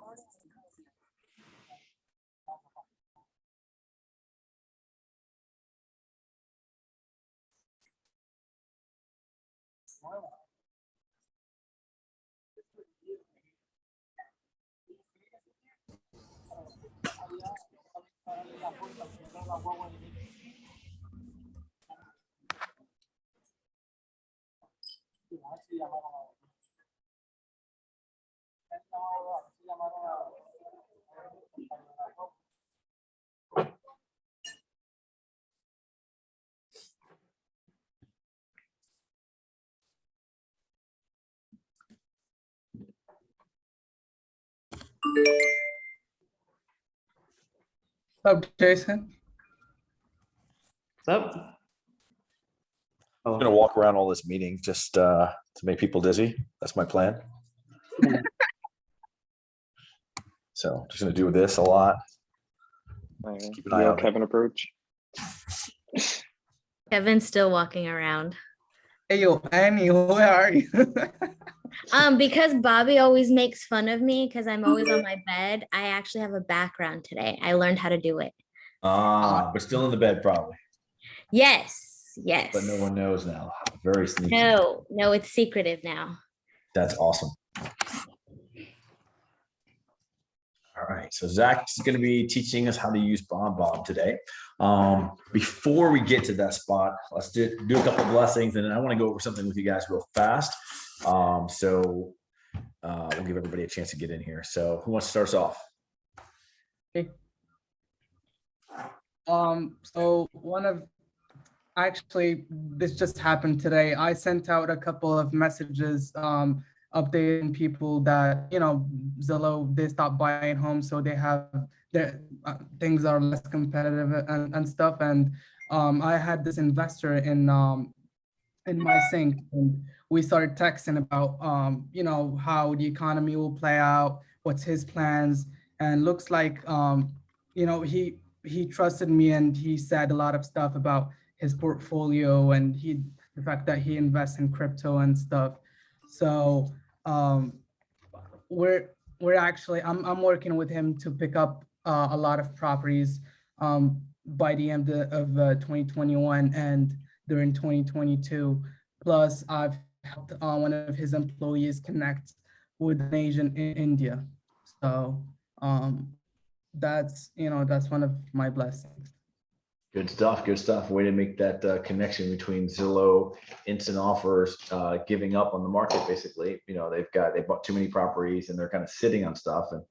What's up, Jason? What's up? I'm gonna walk around all this meeting just to make people dizzy. That's my plan. So just gonna do this a lot. Just keep an eye on it. Kevin approach. Kevin's still walking around. Hey, yo, Annie, where are you? Because Bobby always makes fun of me because I'm always on my bed. I actually have a background today. I learned how to do it. But still in the bed probably. Yes. But no one knows now. Very sneaky. No, it's secretive now. That's awesome. All right, so Zach's going to be teaching us how to use BombBomb today. Before we get to that spot, let's do a couple of blessings, and then I want to go over something with you guys real fast. We'll give everybody a chance to get in here. So who wants to start us off? Okay. Actually, this just happened today. I sent out a couple of messages updating people that, Zillow, they stopped buying homes, so they have their things are less competitive and stuff. And I had this investor in my sync, and we started texting about how the economy will play out, what's his plans, and looks like he trusted me, and he said a lot of stuff about his portfolio and the fact that he invests in crypto and stuff. So we're actually I'm working with him to pick up a lot of properties by the end of 2021 and during 2022. Plus, I've helped one of his employees connect with an agent in India. So that's one of my blessings. Good stuff. Good stuff. Way to make that connection between Zillow, instant offers, giving up on the market. Basically, they bought too many properties and they're kind of sitting on stuff, and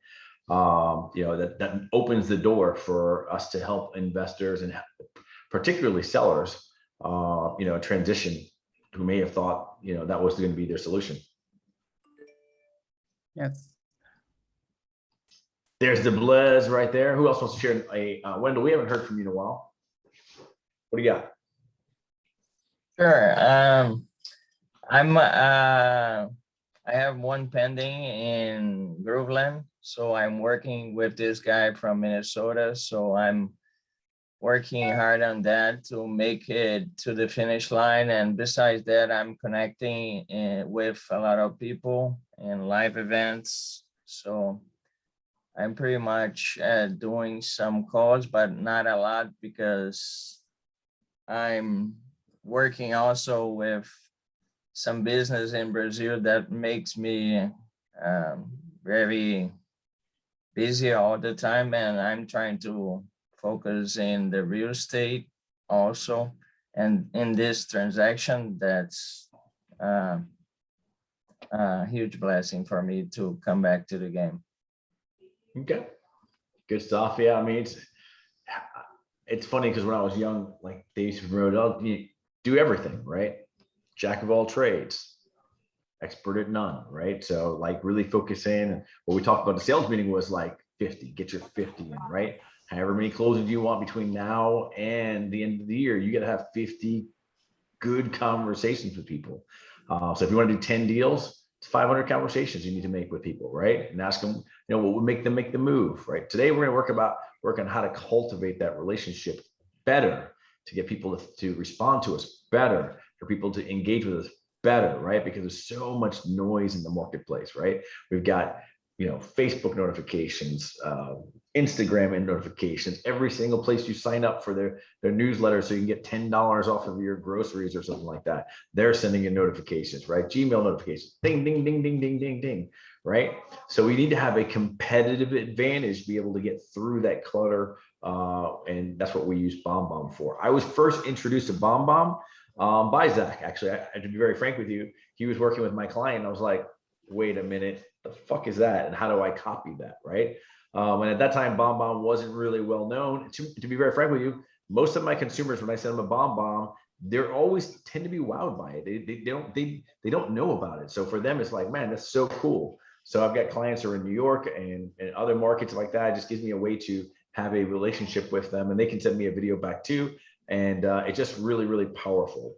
that opens the door for us to help investors and particularly sellers, transition who may have thought that was going to be their solution. Yes. There's the Blez right there. Who else wants to share? Wendell, we haven't heard from you in a while. What do you got? Sure. I have one pending in Groveland, so I'm working with this guy from Minnesota. So I'm working hard on that to make it to the finish line. And besides that, I'm connecting with a lot of people in live events. So I'm pretty much doing some calls, but not a lot because I'm working also with some business in Brazil that makes me very busy all the time, and I'm trying to focus in the real estate also. And in this transaction, that's a huge blessing for me to come back to the game. Okay, good stuff. Yeah, I mean, it's funny because when I was young, like they used to promote, do everything, right? Jack of all trades, expert at none, right? So like really focus in. And what we talked about the sales meeting was like 50, get your 50 in, right? However many closings you want between now and the end of the year, you got to have 50 good conversations with people. So if you want to do 10 deals, it's 500 conversations you need to make with people, right? And ask them, what would make them make the move, right? Today, we're going to work on how to cultivate that relationship better, to get people to respond to us better, for people to engage with us better, right? Because there's so much noise in the marketplace, right? We've got Facebook notifications, Instagram and notifications, every single place you sign up for their newsletter so you can get $10 off of your groceries or something like that. They're sending you notifications, right? Gmail notifications, ding, ding, ding, ding, ding, ding, ding, right? So we need to have a competitive advantage to be able to get through that clutter. And that's what we use BombBomb for. I was first introduced to BombBomb by Zach. Actually, to be very frank with you, he was working with my client. And I was like, wait a minute, the fuck is that? And how do I copy that, right? And at that time, BombBomb wasn't really well known. To be very frank with you, most of my consumers, when I send them a BombBomb, they're always tend to be wowed by it. They don't know about it. So for them, it's like, man, that's so cool. So I've got clients who are in New York and other markets like that. It just gives me a way to have a relationship with them, and they can send me a video back too. And it's just really, really powerful.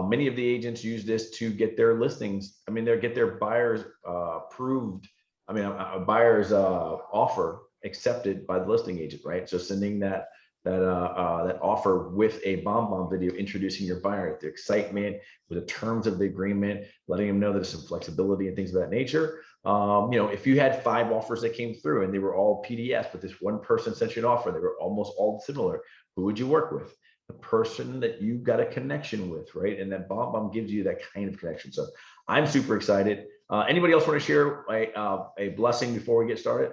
Many of the agents use this to get their listings. I mean, get their buyers approved. I mean, a buyer's offer accepted by the listing agent, right? So sending that offer with a BombBomb video introducing your buyer, the excitement, with the terms of the agreement, letting them know there's some flexibility and things of that nature. If you had 5 offers that came through and they were all PDFs, but this one person sent you an offer, they were almost all similar, who would you work with? The person that you got a connection with, right? And that BombBomb gives you that kind of connection. So I'm super excited. Anybody else want to share a blessing before we get started?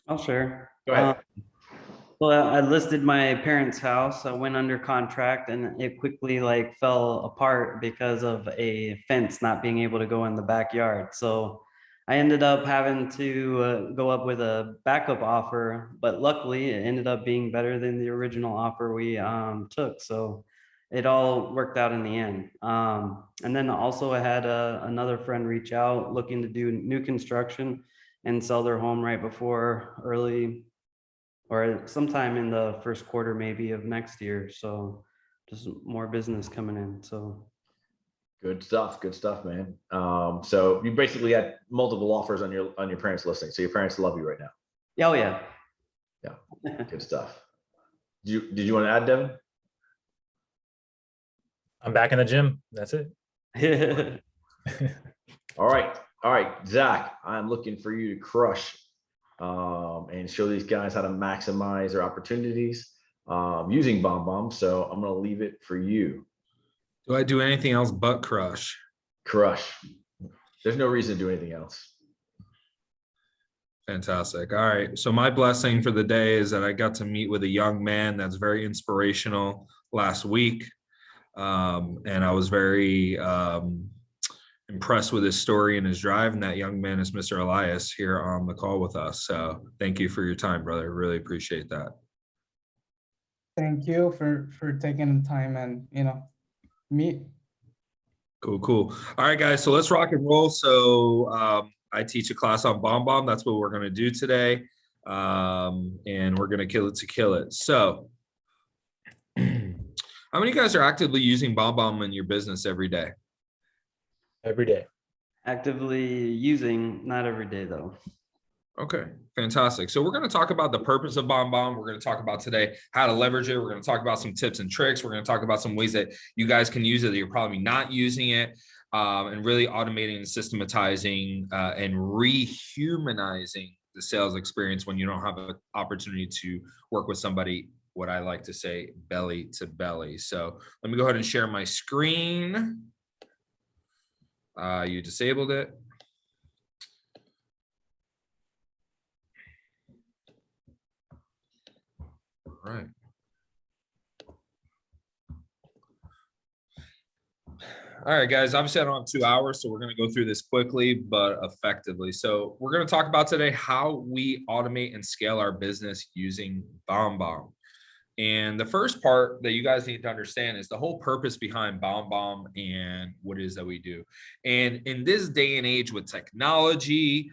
I'll share. Go ahead. Well, I listed my parents' house. I went under contract and it quickly fell apart because of a fence not being able to go in the backyard. So I ended up having to go up with a backup offer, but luckily it ended up being better than the original offer we took. So it all worked out in the end. And then also I had another friend reach out looking to do new construction and sell their home right before early or sometime in the first quarter maybe of next year. So just more business coming in. So good stuff, man. So you basically had multiple offers on your parents' listing. So your parents love you right now. Oh yeah. Yeah, good stuff. Did you want to add, Devin? I'm back in the gym. That's it. All right, Zach, I'm looking for you to crush and show these guys how to maximize their opportunities using BombBomb. So I'm going to leave it for you. Do I do anything else but crush? Crush. There's no reason to do anything else. Fantastic. All right. So my blessing for the day is that I got to meet with a young man that's very inspirational last week. And I was very impressed with his story and his drive. And that young man is Mr. Elias here on the call with us. So thank you for your time, brother. Really appreciate that. Thank you for taking the time and, meet. Cool. All right, guys. So let's rock and roll. So I teach a class on BombBomb. That's what we're going to do today. And we're going to kill it. So how many of you guys are actively using BombBomb in your business every day? Every day. Actively using, not every day though. Okay, fantastic. So we're going to talk about the purpose of BombBomb. We're going to talk about today how to leverage it. We're going to talk about some tips and tricks. We're going to talk about some ways that you guys can use it that you're probably not using it, and really automating and systematizing and rehumanizing the sales experience when you don't have an opportunity to work with somebody, what I like to say, belly to belly. So let me go ahead and share my screen. You disabled it. All right. All right, guys, obviously I don't have 2 hours, so we're going to go through this quickly, but effectively. So we're going to talk about today how we automate and scale our business using BombBomb. And the first part that you guys need to understand is the whole purpose behind BombBomb and what it is that we do. And in this day and age with technology,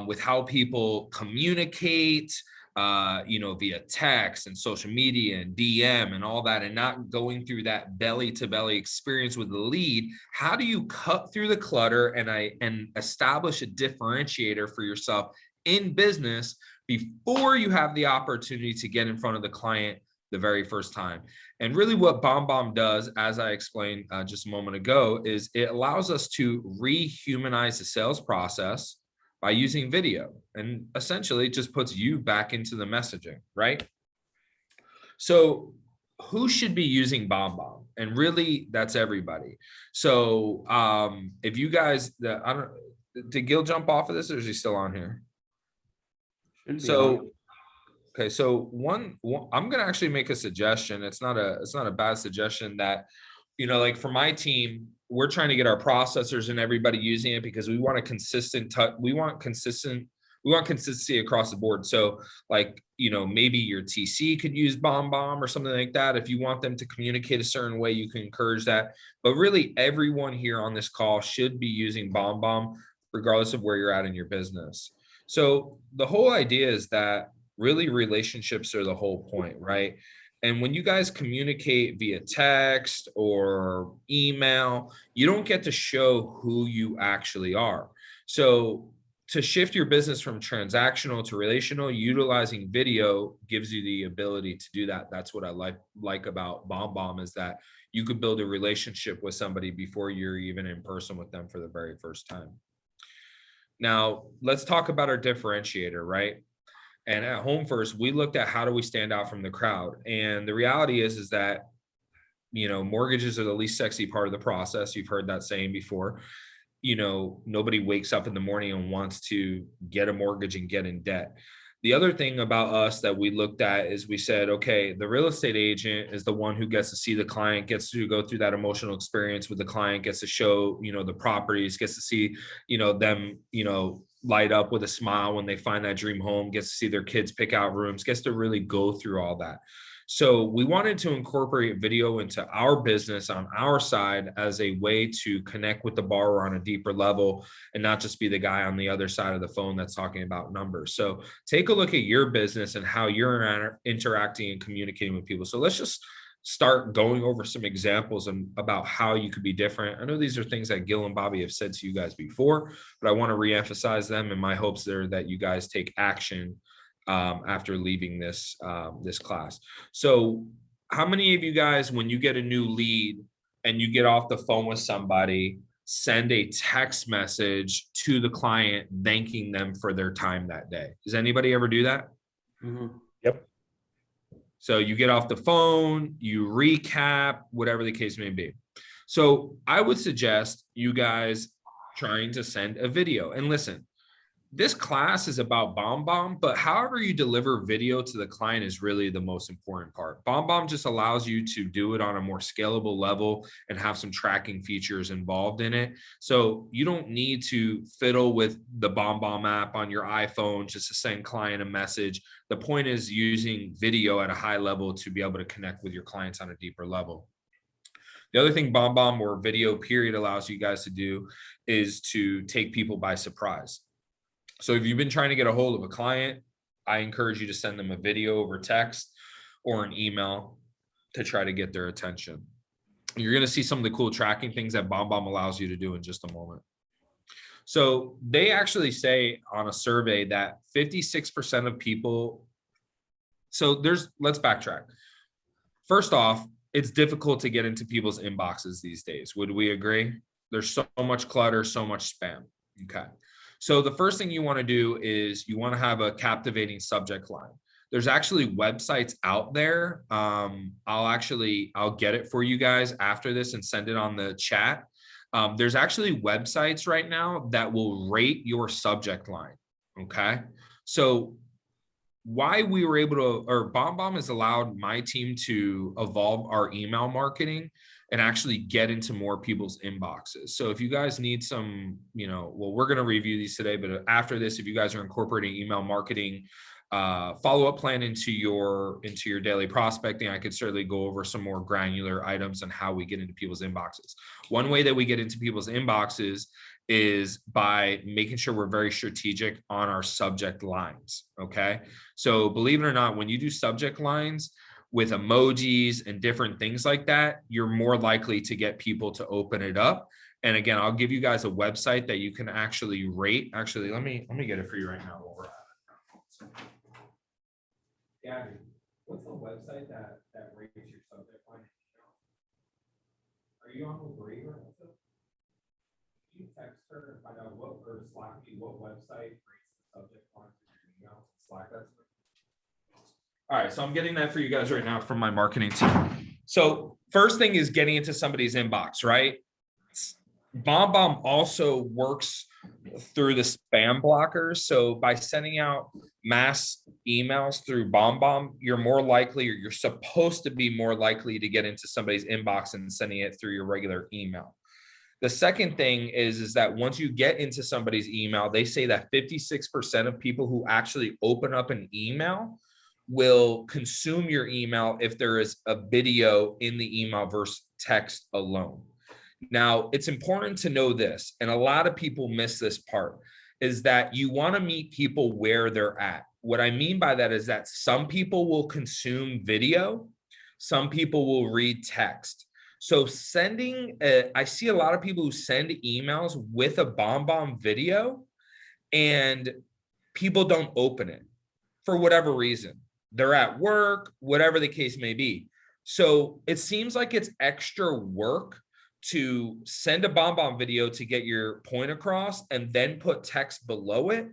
with how people communicate, via text and social media and DM and all that, and not going through that belly to belly experience with the lead, how do you cut through the clutter and establish a differentiator for yourself in business before you have the opportunity to get in front of the client the very first time? And really what BombBomb does, as I explained just a moment ago, is it allows us to rehumanize the sales process, by using video, and essentially it just puts you back into the messaging, right? So who should be using BombBomb? And really that's everybody. So if you guys, I don't, did Gil jump off of this or is he still on here? Should be on. So, okay, so I'm gonna actually make a suggestion. It's not a bad suggestion that, you know, like for my team, we're trying to get our processors and everybody using it because we want a consistent we want consistency across the board. So like, you know, maybe your TC could use BombBomb or something like that. If you want them to communicate a certain way, you can encourage that. But really everyone here on this call should be using BombBomb regardless of where you're at in your business. So the whole idea is that really relationships are the whole point, right? And when you guys communicate via text or email, you don't get to show who you actually are. So to shift your business from transactional to relational, utilizing video gives you the ability to do that. That's what I like about BombBomb, is that you could build a relationship with somebody before you're even in person with them for the very first time. Now, let's talk about our differentiator, right? And at Home First, we looked at how do we stand out from the crowd. And the reality is that, you know, mortgages are the least sexy part of the process. You've heard that saying before. You know, nobody wakes up in the morning and wants to get a mortgage and get in debt. The other thing about us that we looked at is we said, okay, the real estate agent is the one who gets to see the client, gets to go through that emotional experience with the client, gets to show, you know, the properties, gets to see, you know, them, you know, light up with a smile when they find that dream home, gets to see their kids pick out rooms, gets to really go through all that. So we wanted to incorporate video into our business on our side as a way to connect with the borrower on a deeper level and not just be the guy on the other side of the phone that's talking about numbers. So take a look at your business and how you're interacting and communicating with people. So let's just start going over some examples about how you could be different. I know these are things that Gil and Bobby have said to you guys before, but I want to reemphasize them, and my hopes are that you guys take action after leaving this class. So how many of you guys, when you get a new lead and you get off the phone with somebody, send a text message to the client thanking them for their time that day? Does anybody ever do that? Mm-hmm. Yep. So you get off the phone, you recap, whatever the case may be. So I would suggest you guys trying to send a video. And listen, this class is about BombBomb, but however you deliver video to the client is really the most important part. BombBomb just allows you to do it on a more scalable level and have some tracking features involved in it. So you don't need to fiddle with the BombBomb app on your iPhone just to send client a message. The point is using video at a high level to be able to connect with your clients on a deeper level. The other thing BombBomb or video period allows you guys to do is to take people by surprise. So if you've been trying to get a hold of a client, I encourage you to send them a video over text or an email to try to get their attention. You're going to see some of the cool tracking things that BombBomb allows you to do in just a moment. So they actually say on a survey that 56% of people, let's backtrack. First off, it's difficult to get into people's inboxes these days. Would we agree? There's so much clutter, so much spam. Okay. So the first thing you want to do is you want to have a captivating subject line. There's actually websites out there. I'll get it for you guys after this and send it on the chat. There's actually websites right now that will rate your subject line. Okay. So why we were able to, or BombBomb has allowed my team to evolve our email marketing and actually get into more people's inboxes. So if you guys need some, well, we're going to review these today, but after this, if you guys are incorporating email marketing, follow-up plan into your daily prospecting, I could certainly go over some more granular items on how we get into people's inboxes. One way that we get into people's inboxes is by making sure we're very strategic on our subject lines. Okay. So believe it or not, when you do subject lines with emojis and different things like that, you're more likely to get people to open it up. And again, I'll give you guys a website that you can actually rate. Actually, let me get it for you right now while we're at it. Gabby, what's the website that rates your subject line? Are you on with Brave or also? text her and find out what, or Slack me, what website brings the subject line to your email? Slack that. All right, so I'm getting that for you guys right now from my marketing team. So first thing is getting into somebody's inbox, right? BombBomb also works through the spam blockers. So by sending out mass emails through BombBomb, you're more likely, or you're supposed to be more likely to get into somebody's inbox and sending it through your regular email. The second thing is that once you get into somebody's email, they say that 56% of people who actually open up an email will consume your email if there is a video in the email versus text alone. Now, it's important to know this, and a lot of people miss this part, is that you want to meet people where they're at. What I mean by that is that some people will consume video, some people will read text. So I see a lot of people who send emails with a BombBomb video and people don't open it for whatever reason. They're at work, whatever the case may be. So it seems like it's extra work to send a BombBomb video to get your point across and then put text below it.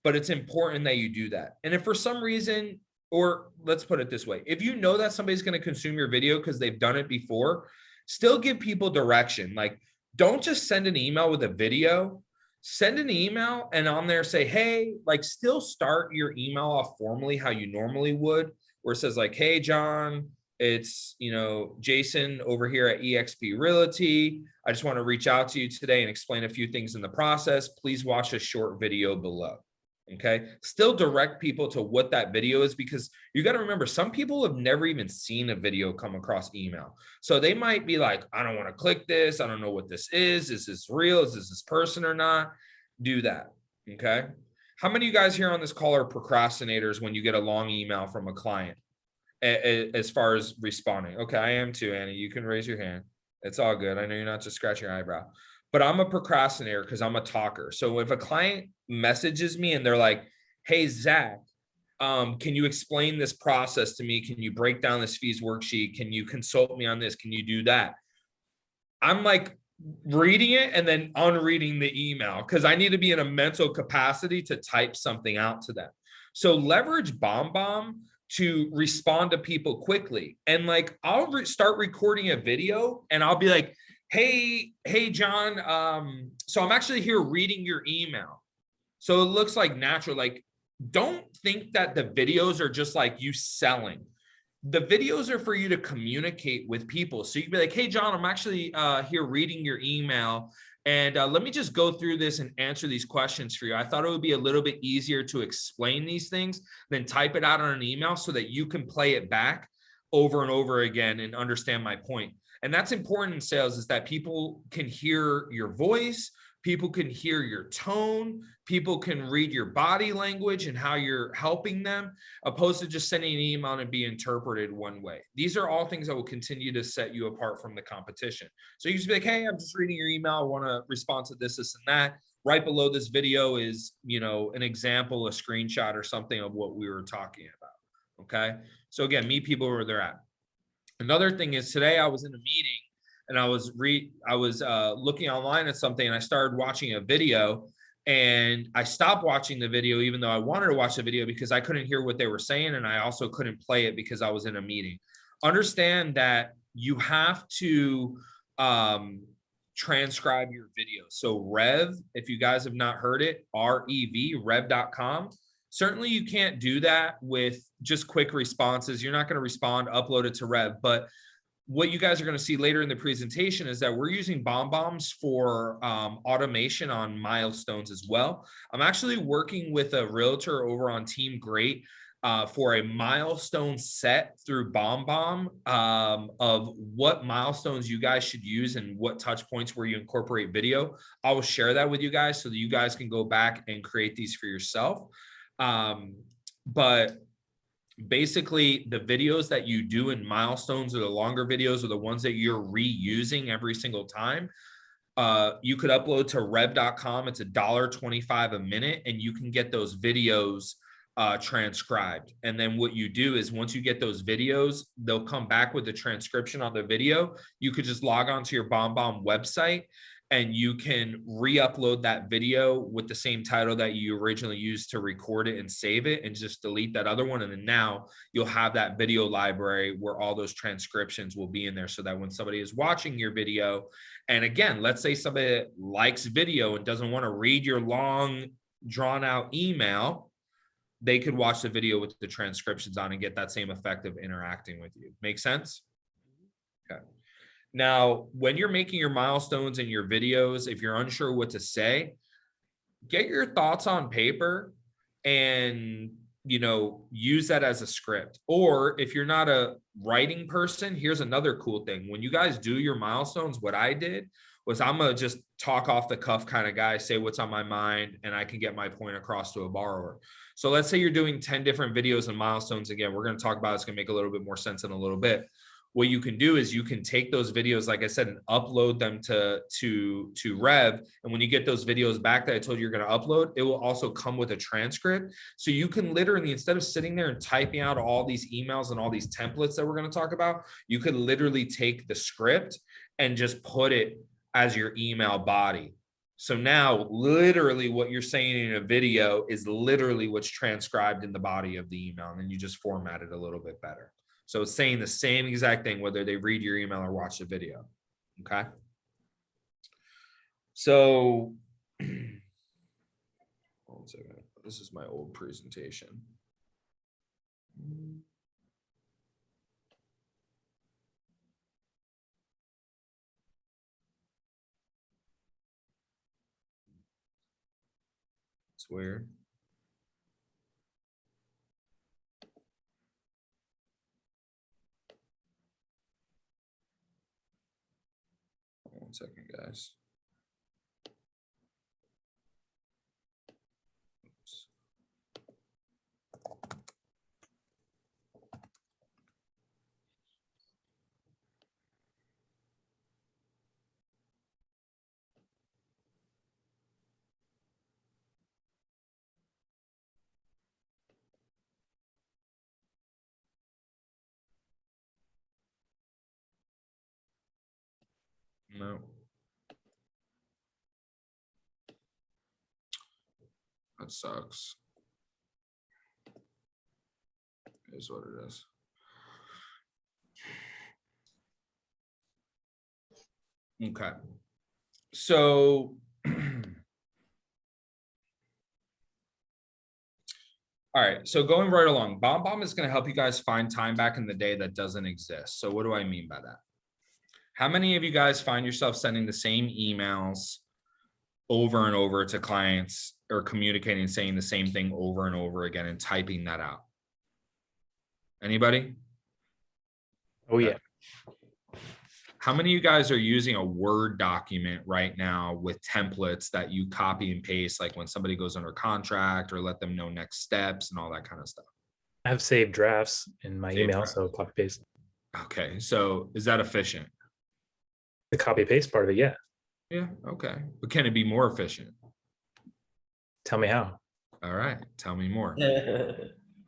But it's important that you do that. And if for some reason, or let's put it this way, if you know that somebody's going to consume your video because they've done it before, still give people direction. Like, don't just send an email with a video. Send an email and on there say, hey, like, still start your email off formally how you normally would, where it says like, hey, John, it's, Jason over here at eXp Realty. I just want to reach out to you today and explain a few things in the process. Please watch a short video below. Okay. Still direct people to what that video is, because you got to remember, some people have never even seen a video come across email. So they might be like, I don't want to click this. I don't know what this is. Is this real? Is this person or not? Do that. Okay. How many of you guys here on this call are procrastinators when you get a long email from a client as far as responding? Okay. I am too, Annie. You can raise your hand. It's all good. I know you're not just scratching your eyebrow, but I'm a procrastinator because I'm a talker. So if a client messages me and they're like, hey, Zach, can you explain this process to me? Can you break down this fees worksheet? Can you consult me on this? Can you do that? I'm like reading it and then unreading the email because I need to be in a mental capacity to type something out to them. So leverage BombBomb to respond to people quickly. And like, I'll start recording a video and I'll be like, hey, John, so I'm actually here reading your email. So it looks like natural. Like, don't think that the videos are just like you selling. The videos are for you to communicate with people. So you can be like, hey, John, I'm actually here reading your email. And let me just go through this and answer these questions for you. I thought it would be a little bit easier to explain these things than type it out on an email so that you can play it back over and over again and understand my point. And that's important in sales, is that people can hear your voice, people can hear your tone, people can read your body language and how you're helping them, opposed to just sending an email and be interpreted one way. These are all things that will continue to set you apart from the competition. So you just be like, hey, I'm just reading your email. I want to respond to this, and that. Right below this video is, an example, a screenshot or something of what we were talking about. Okay. So again, meet people where they're at. Another thing is, today I was in a meeting and I was looking online at something, and I started watching a video, and I stopped watching the video even though I wanted to watch the video because I couldn't hear what they were saying, and I also couldn't play it because I was in a meeting. Understand that you have to transcribe your video. So Rev, if you guys have not heard it, REV, rev.com. Certainly you can't do that with just quick responses. You're not going to respond, upload it to Rev. But what you guys are going to see later in the presentation is that we're using BombBombs for automation on milestones as well. I'm actually working with a realtor over on Team Great for a milestone set through BombBomb of what milestones you guys should use and what touch points where you incorporate video. I will share that with you guys so that you guys can go back and create these for yourself. But basically the videos that you do in milestones, or the longer videos, or the ones that you're reusing every single time, you could upload to rev.com. It's $1.25 a minute, and you can get those videos transcribed. And then what you do is, once you get those videos, they'll come back with the transcription on the video. You could just log on to your BombBomb website and you can re-upload that video with the same title that you originally used to record it and save it, and just delete that other one. And then now you'll have that video library where all those transcriptions will be in there, so that when somebody is watching your video, and again, let's say somebody likes video and doesn't want to read your long drawn out email, they could watch the video with the transcriptions on and get that same effect of interacting with you. Make sense? Okay. Now, when you're making your milestones and your videos, if you're unsure what to say, get your thoughts on paper and, you know, use that as a script. Or if you're not a writing person, here's another cool thing. When you guys do your milestones, what I did was, I'm a just talk off the cuff kind of guy, say what's on my mind, and I can get my point across to a borrower. So let's say you're doing 10 different videos and milestones. Again, we're going to talk about, it's going to make a little bit more sense in a little bit. What you can do is you can take those videos, like I said, and upload them to Rev. And when you get those videos back that I told you you're going to upload, it will also come with a transcript. So you can literally, instead of sitting there and typing out all these emails and all these templates that we're going to talk about, you could literally take the script and just put it as your email body. So now literally what you're saying in a video is literally what's transcribed in the body of the email. And then you just format it a little bit better. So it's saying the same exact thing, whether they read your email or watch the video. Okay. So, 1 second. This is my old presentation. It's weird. One second, guys. Oops. No. That sucks. It is what it is. Okay. So all right, so going right along, BombBomb is going to help you guys find time back in the day that doesn't exist. So what do I mean by that? How many of you guys find yourself sending the same emails over and over to clients, or communicating, saying the same thing over and over again and typing that out? Anybody? Oh yeah. How many of you guys are using a Word document right now with templates that you copy and paste, like when somebody goes under contract, or let them know next steps and all that kind of stuff? I have saved drafts in my Saved email, drafts. so copy paste. Okay, so is that efficient? The copy paste part of it, yeah. Yeah, okay. But can it be more efficient? Tell me how. All right, tell me more.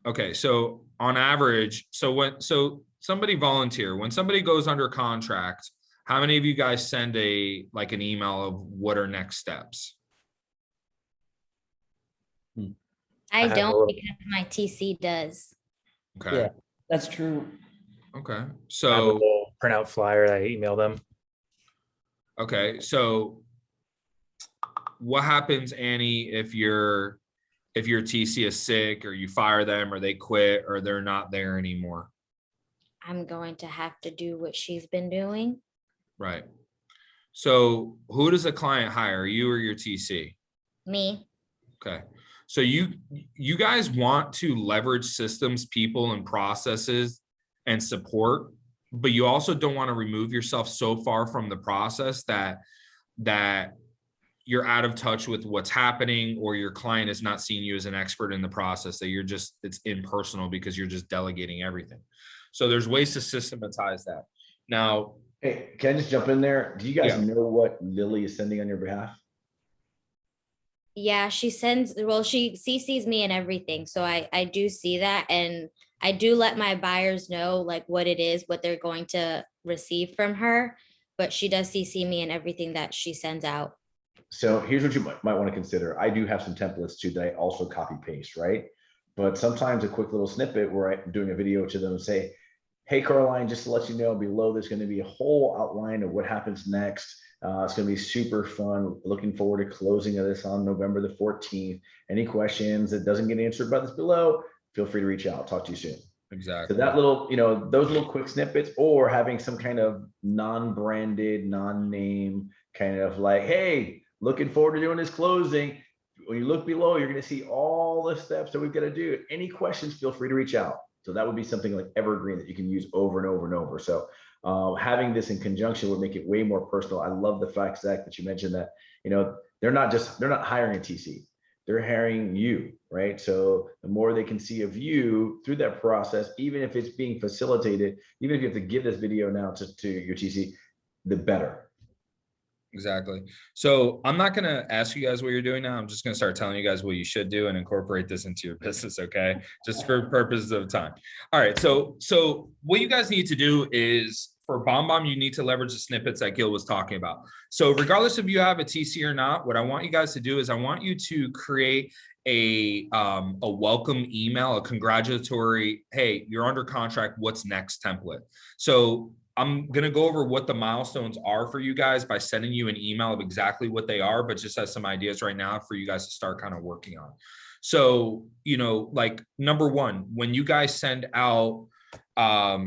Okay, so on average, so somebody volunteer, when somebody goes under contract, how many of you guys send an email of what are next steps? I have a don't, little- because my TC does. Okay, Yeah, that's true. okay. I have a So, little printout flyer that I email them. okay, so what happens, Annie, if your TC is sick, or you fire them, or they quit, or they're not there anymore? I'm going to have to do what she's been doing. Right. So who does a client hire, you or your TC? Me. Okay. So you guys want to leverage systems, people, and processes and support, but you also don't want to remove yourself so far from the process that you're out of touch with what's happening, or your client is not seeing you as an expert in the process, that it's impersonal because you're just delegating everything. So there's ways to systematize that. Now, Hey, can I just jump in there? Do you guys Yeah. know what Lily is sending on your behalf? Yeah, she CCs me and everything. So I do see that. And I do let my buyers know like what it is, what they're going to receive from her. but she does CC me in everything that she sends out. So here's what you might want to consider. I do have some templates too that I also copy paste, right? But sometimes a quick little snippet where I'm doing a video to them and say, hey, Caroline, just to let you know, below there's going to be a whole outline of what happens next. It's going to be super fun. Looking forward to closing of this on November the 14th. Any questions that doesn't get answered by this below, feel free to reach out. Talk to you soon. Exactly. So that little, those little quick snippets, or having some kind of non-branded, non-name kind of like, hey, looking forward to doing this closing. When you look below, you're going to see all the steps that we've got to do. Any questions, feel free to reach out. So that would be something like evergreen that you can use over and over and over. So having this in conjunction would make it way more personal. I love the fact, Zach, that you mentioned that, they're not hiring a TC, they're hiring you, right? So the more they can see of you through that process, even if it's being facilitated, even if you have to give this video now to your TC, the better. Exactly. So I'm not going to ask you guys what you're doing now. I'm just going to start telling you guys what you should do and incorporate this into your business. Okay. Just for purposes of time. All right. So what you guys need to do is for BombBomb, you need to leverage the snippets that Gil was talking about. So regardless if you have a TC or not, what I want you guys to do is I want you to create a welcome email, a congratulatory, hey, you're under contract, what's next template. So I'm going to go over what the milestones are for you guys by sending you an email of exactly what they are, but just as some ideas right now for you guys to start kind of working on. So, like number one, when you guys send out, so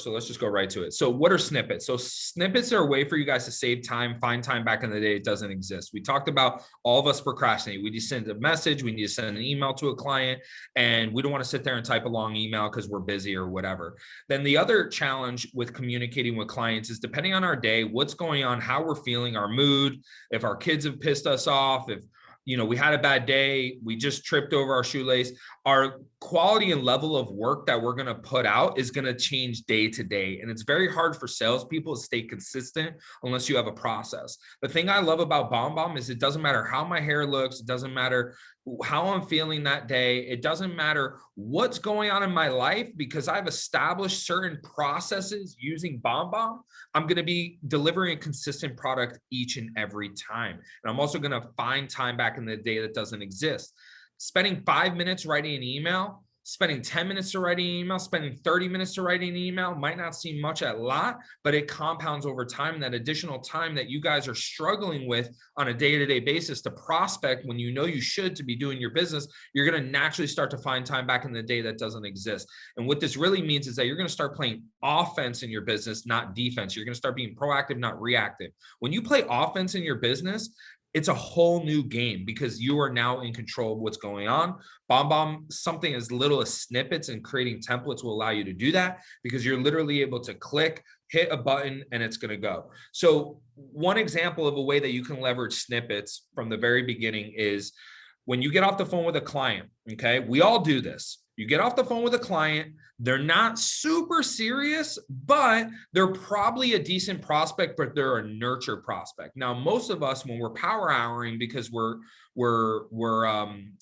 let's just go right to it. So what are snippets? So snippets are a way for you guys to save time, find time back in the day. It doesn't exist. We talked about all of us procrastinate. We just send a message. We need to send an email to a client, and we don't want to sit there and type a long email because we're busy or whatever. Then the other challenge with communicating with clients is depending on our day, what's going on, how we're feeling, our mood, if our kids have pissed us off, if we had a bad day, we just tripped over our shoelace, our quality and level of work that we're going to put out is going to change day to day. And it's very hard for salespeople to stay consistent unless you have a process. The thing I love about BombBomb is it doesn't matter how my hair looks. It doesn't matter how I'm feeling that day. It doesn't matter what's going on in my life, because I've established certain processes using BombBomb. I'm going to be delivering a consistent product each and every time. And I'm also going to find time back in the day that doesn't exist. Spending 5 minutes writing an email, spending 10 minutes to write an email, spending 30 minutes to write an email might not seem much a lot, but it compounds over time. And that additional time that you guys are struggling with on a day-to-day basis to prospect when you should to be doing your business, you're going to naturally start to find time back in the day that doesn't exist. And what this really means is that you're going to start playing offense in your business, not defense. You're going to start being proactive, not reactive. When you play offense in your business, it's a whole new game because you are now in control of what's going on. BombBomb, something as little as snippets and creating templates will allow you to do that because you're literally able to click, hit a button, and it's going to go. So one example of a way that you can leverage snippets from the very beginning is when you get off the phone with a client, okay? We all do this. You get off the phone with a client, they're not super serious, but they're probably a decent prospect, but they're a nurture prospect. Now, most of us, when we're power houring because we're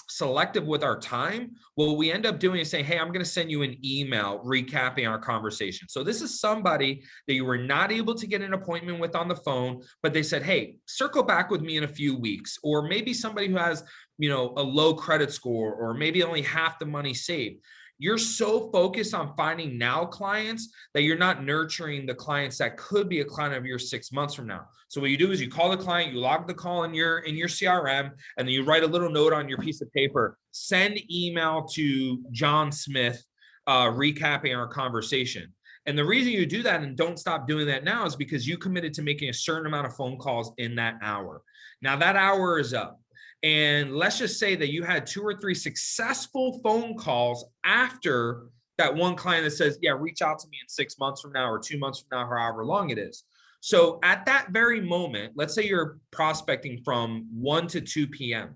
selective with our time, what we end up doing is saying, hey, I'm going to send you an email recapping our conversation. So this is somebody that you were not able to get an appointment with on the phone, but they said, hey, circle back with me in a few weeks. Or maybe somebody who has, a low credit score, or maybe only half the money saved. You're so focused on finding now clients that you're not nurturing the clients that could be a client of yours 6 months from now. So what you do is you call the client, you log the call in your CRM, and then you write a little note on your piece of paper, send email to John Smith, recapping our conversation. And the reason you do that and don't stop doing that now is because you committed to making a certain amount of phone calls in that hour. Now that hour is up. And let's just say that you had 2 or 3 successful phone calls after that one client that says, yeah, reach out to me in 6 months from now or 2 months from now, or however long it is. So at that very moment, let's say you're prospecting from 1 to 2 p.m.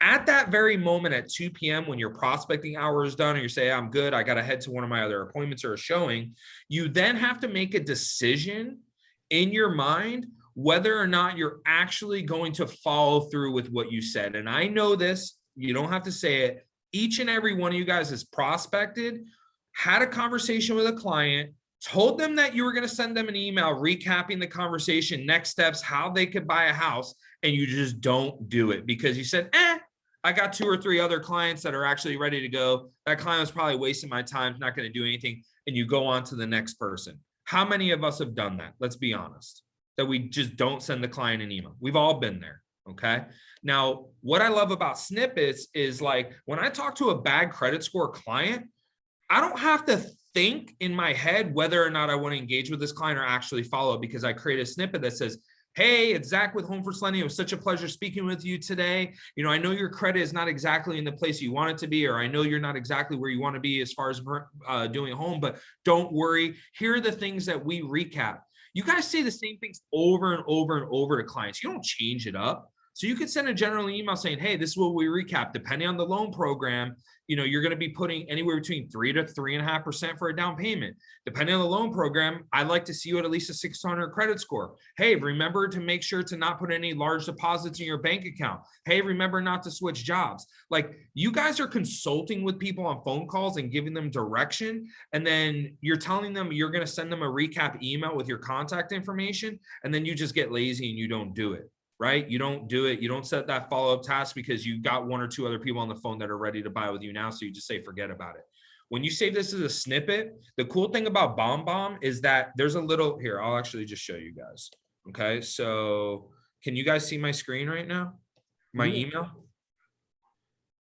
At that very moment at 2 p.m. when your prospecting hour is done and you say, I'm good, I got to head to one of my other appointments or a showing, you then have to make a decision in your mind whether or not you're actually going to follow through with what you said. And I know this, you don't have to say it. Each and every one of you guys has prospected, had a conversation with a client, told them that you were going to send them an email recapping the conversation, next steps, how they could buy a house, and you just don't do it because you said, I got 2 or 3 other clients that are actually ready to go. That client was probably wasting my time, not going to do anything. And you go on to the next person. How many of us have done that? Let's be honest, that we just don't send the client an email. We've all been there. Okay. Now, what I love about snippets is like when I talk to a bad credit score client, I don't have to think in my head whether or not I want to engage with this client or actually follow, because I create a snippet that says, hey, it's Zach with Home First Lending. It was such a pleasure speaking with you today. You know, I know your credit is not exactly in the place you want it to be, or I know you're not exactly where you want to be as far as doing a home, but don't worry. Here are the things that we recap. You guys say the same things over and over and over to clients. You don't change it up. So you could send a general email saying, hey, this is what we recap. Depending on the loan program, you know, you're going to be putting anywhere between 3 to 3.5% for a down payment. Depending on the loan program, I'd like to see you at least a 600 credit score. Hey, remember to make sure to not put any large deposits in your bank account. Hey, remember not to switch jobs. Like, you guys are consulting with people on phone calls and giving them direction. And then you're telling them you're going to send them a recap email with your contact information. And then you just get lazy and you don't do it. Right? You don't do it. You don't set that follow-up task because you got 1 or 2 other people on the phone that are ready to buy with you now. So you just say, forget about it. When you save this as a snippet, the cool thing about BombBomb is that there's a little here. I'll actually just show you guys. Okay. So can you guys see my screen right now? My email?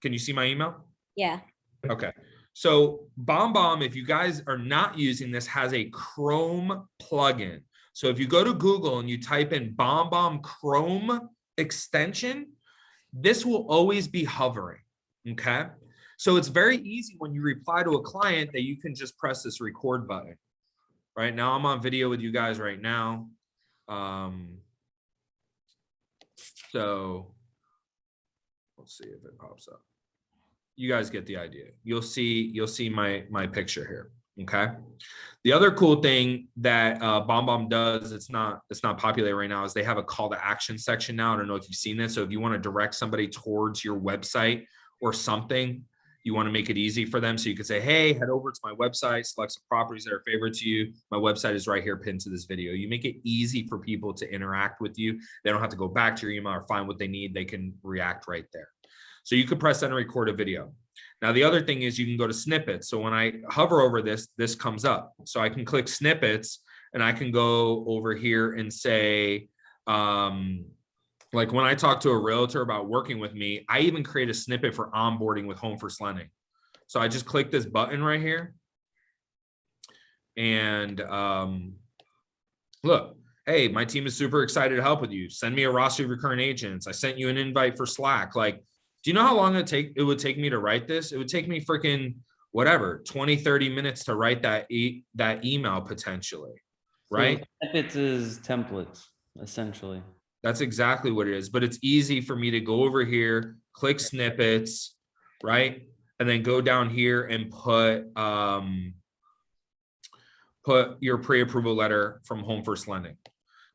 Can you see my email? Yeah. Okay. So BombBomb, if you guys are not using this, has a Chrome plugin. So if you go to Google and you type in BombBomb Chrome extension, this will always be hovering, okay? So it's very easy when you reply to a client that you can just press this record button. Right now, I'm on video with you guys right now. So let's see if it pops up. You guys get the idea. You'll see my picture here. Okay. The other cool thing that BombBomb does, it's not popular right now, is they have a call to action section now. I don't know if you've seen this. So if you want to direct somebody towards your website or something, you want to make it easy for them. So you can say, hey, head over to my website, select some properties that are favorite to you. My website is right here pinned to this video. You make it easy for people to interact with you. They don't have to go back to your email or find what they need. They can react right there. So you could press that and record a video. Now, the other thing is you can go to snippets. So when I hover over this, this comes up. So I can click snippets and I can go over here and say, like when I talk to a realtor about working with me, I even create a snippet for onboarding with Home First Lending. So I just click this button right here. And look, hey, my team is super excited to help with you. Send me a roster of your current agents. I sent you an invite for Slack. Like, do you know how long it would take me to write this? It would take me freaking whatever, 20, 30 minutes to write that email potentially, right? So snippets is templates, essentially. That's exactly what it is. But it's easy for me to go over here, click snippets, right? And then go down here and put your pre-approval letter from Home First Lending.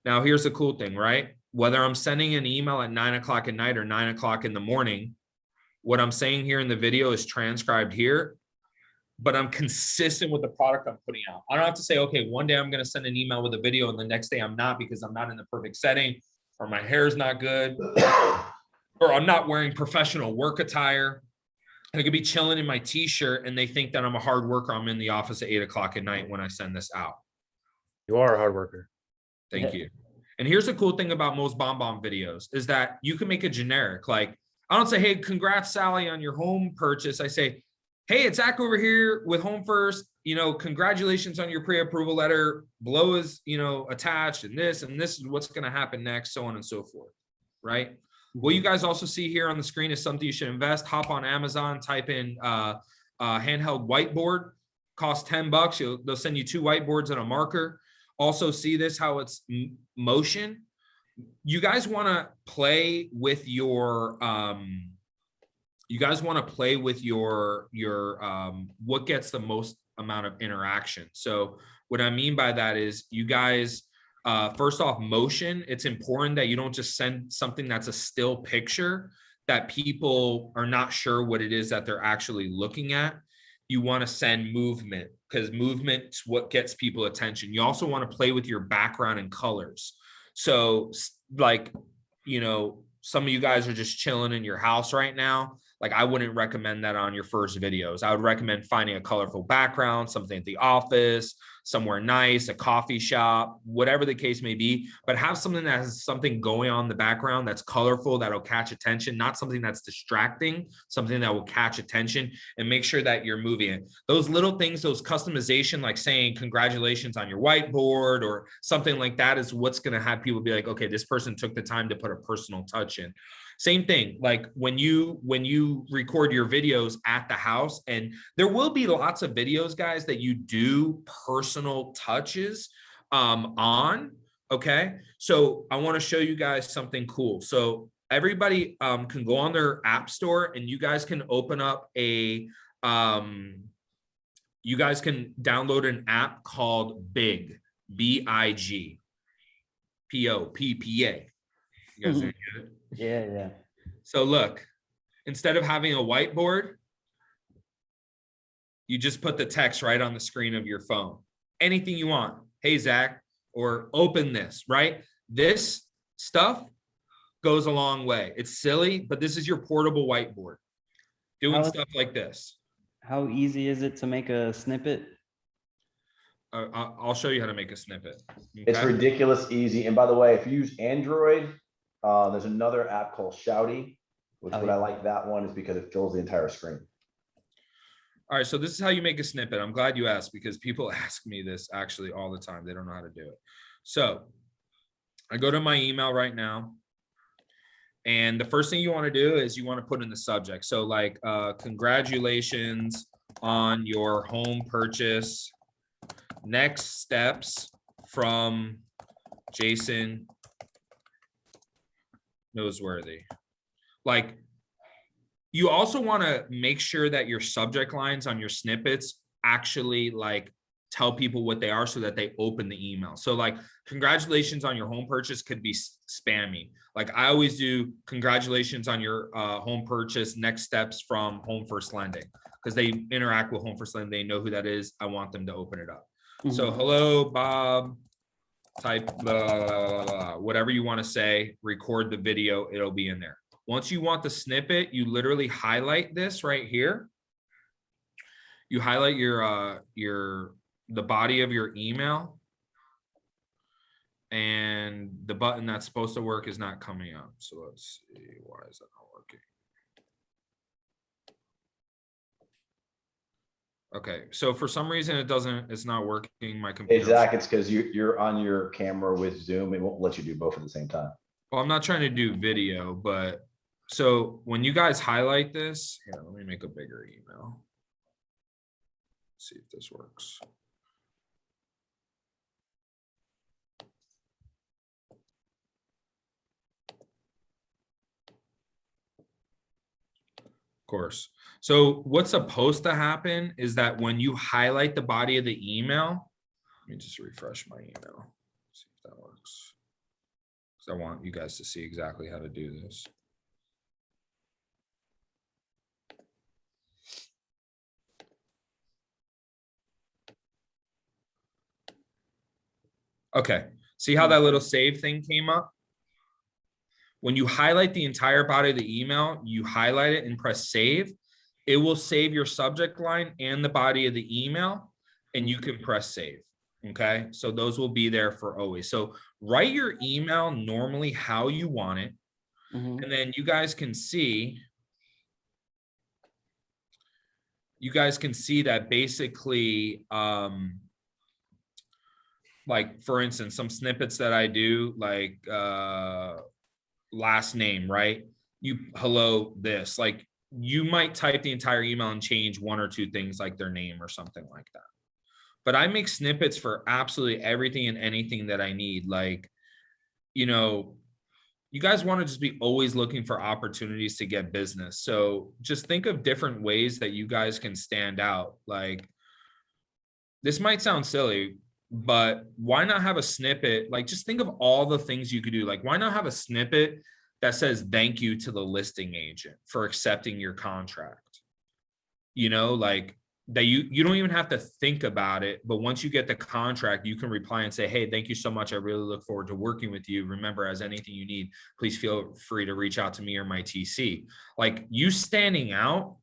Now, here's the cool thing, right? Whether I'm sending an email at 9 o'clock at night or 9 o'clock in the morning, what I'm saying here in the video is transcribed here, but I'm consistent with the product I'm putting out. I don't have to say, okay, one day I'm going to send an email with a video and the next day I'm not because I'm not in the perfect setting, or my hair is not good, or I'm not wearing professional work attire. I could be chilling in my t-shirt and they think that I'm a hard worker. I'm in the office at 8 o'clock at night when I send this out. You are a hard worker. Thank you. And here's the cool thing about most BombBomb videos is that you can make it generic. Like, I don't say, hey, congrats, Sally, on your home purchase. I say, hey, it's Zach over here with Home First. You know, congratulations on your pre-approval letter. Below is, you know, attached, and this is what's going to happen next, so on and so forth. Right. What you guys also see here on the screen is something you should invest. Hop on Amazon, type in handheld whiteboard, costs $10. They'll send you 2 whiteboards and a marker. Also see this, how it's motion. You guys want to play with your what gets the most amount of interaction. So what I mean by that is you guys, first off, motion. It's important that you don't just send something that's a still picture that people are not sure what it is that they're actually looking at. You want to send movement. because movement's what gets people attention. You also want to play with your background and colors. So like, you know, some of you guys are just chilling in your house right now. Like, I wouldn't recommend that on your first videos. I would recommend finding a colorful background, something at the office, somewhere nice, a coffee shop, whatever the case may be, but have something that has something going on in the background that's colorful, that'll catch attention, not something that's distracting, something that will catch attention, and make sure that you're moving it. Those little things, those customization, like saying congratulations on your whiteboard or something like that, is what's going to have people be like, okay, this person took the time to put a personal touch in. Same thing, like when you record your videos at the house, and there will be lots of videos, guys, that you do personal touches on. Okay, so I want to show you guys something cool. So everybody can go on their app store, and you guys can open up a you guys can download an app called Big, B-I-G, P-O-P-P-A. You guys gonna get it? Yeah. So look, instead of having a whiteboard, you just put the text right on the screen of your phone. Anything you want. Hey, Zach, or open this, right? This stuff goes a long way. It's silly, but this is your portable whiteboard. Doing stuff like this. How easy is it to make a snippet? I'll show you how to make a snippet. It's Okay? ridiculous easy. And by the way, if you use Android, there's another app called Shouty, which Oh, what yeah. I like that one is because it fills the entire screen. All right, so this is how you make a snippet. I'm glad you asked, because people ask me this actually all the time. They don't know how to do it. So I go to my email right now. And the first thing you want to do is you want to put in the subject. So like, congratulations on your home purchase. Next steps from Jason Noseworthy. Like, you also want to make sure that your subject lines on your snippets actually like tell people what they are so that they open the email. So like, congratulations on your home purchase could be spammy. Like, I always do congratulations on your home purchase, next steps from Home First Lending, because they interact with Home First Lending. They know who that is. I want them to open it up. So hello, Bob, type blah, blah, blah, blah, whatever you want to say, record the video, it'll be in there. Once you want the snippet, you literally highlight this right here. You highlight the body of your email, and the button that's supposed to work is not coming up. So let's see, why is that not working? Okay, so for some reason it's not working. My computer. Hey, Zach, it's because you're on your camera with Zoom. It won't let you do both at the same time. Well, I'm not trying to do video, but so when you guys highlight this, here, let me make a bigger email. Let's see if this works. Of course. So what's supposed to happen is that when you highlight the body of the email, let me just refresh my email, see if that works. Because I want you guys to see exactly how to do this. Okay, see how that little save thing came up? When you highlight the entire body of the email, you highlight it and press save. It will save your subject line and the body of the email, and you can press save. Okay, so those will be there for always. So write your email normally how you want it, and then you guys can see. You guys can see that basically, like for instance, some snippets that I do, like last name, right? Hello, this, like you might type the entire email and change one or two things like their name or something like that. But I make snippets for absolutely everything and anything that I need. Like, you know, you guys want to just be always looking for opportunities to get business. So just think of different ways that you guys can stand out. Like, this might sound silly, but why not have a snippet? Like, just think of all the things you could do. Like, why not have a snippet that says thank you to the listing agent for accepting your contract? You know, like that you don't even have to think about it. But once you get the contract, you can reply and say, hey, thank you so much. I really look forward to working with you. Remember, as anything you need, please feel free to reach out to me or my TC. Like, you standing out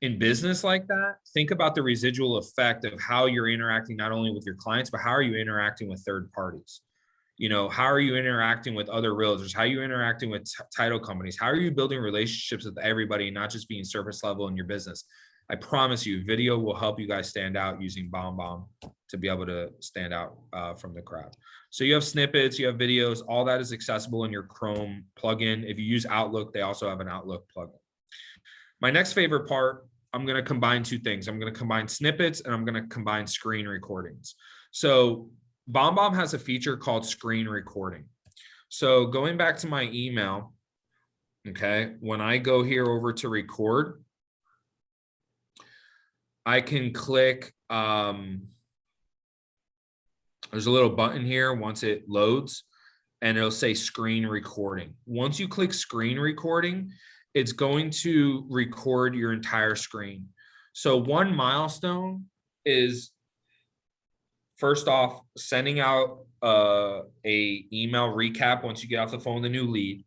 in business like that, think about the residual effect of how you're interacting not only with your clients, but how are you interacting with third parties? You know, how are you interacting with other realtors? How are you interacting with title companies? How are you building relationships with everybody, not just being surface level in your business? I promise you, video will help you guys stand out using BombBomb to be able to stand out from the crowd. So you have snippets, you have videos, all that is accessible in your Chrome plugin. If you use Outlook, they also have an Outlook plugin. My next favorite part, I'm going to combine two things. I'm going to combine snippets and I'm going to combine screen recordings. So BombBomb has a feature called screen recording. So going back to my email, okay, when I go here over to record, I can click, there's a little button here once it loads, and it'll say screen recording. Once you click screen recording, it's going to record your entire screen. So one milestone is, first off, sending out a email recap once you get off the phone with a new lead.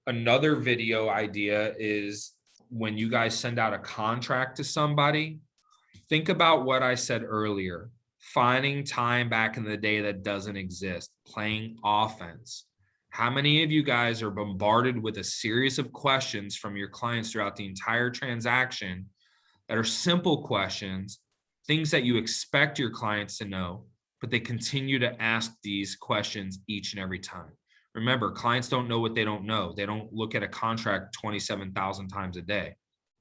Another video idea is when you guys send out a contract to somebody, think about what I said earlier, finding time back in the day that doesn't exist, playing offense. How many of you guys are bombarded with a series of questions from your clients throughout the entire transaction that are simple questions, things that you expect your clients to know, but they continue to ask these questions each and every time? Remember, clients don't know what they don't know. They don't look at a contract 27,000 times a day.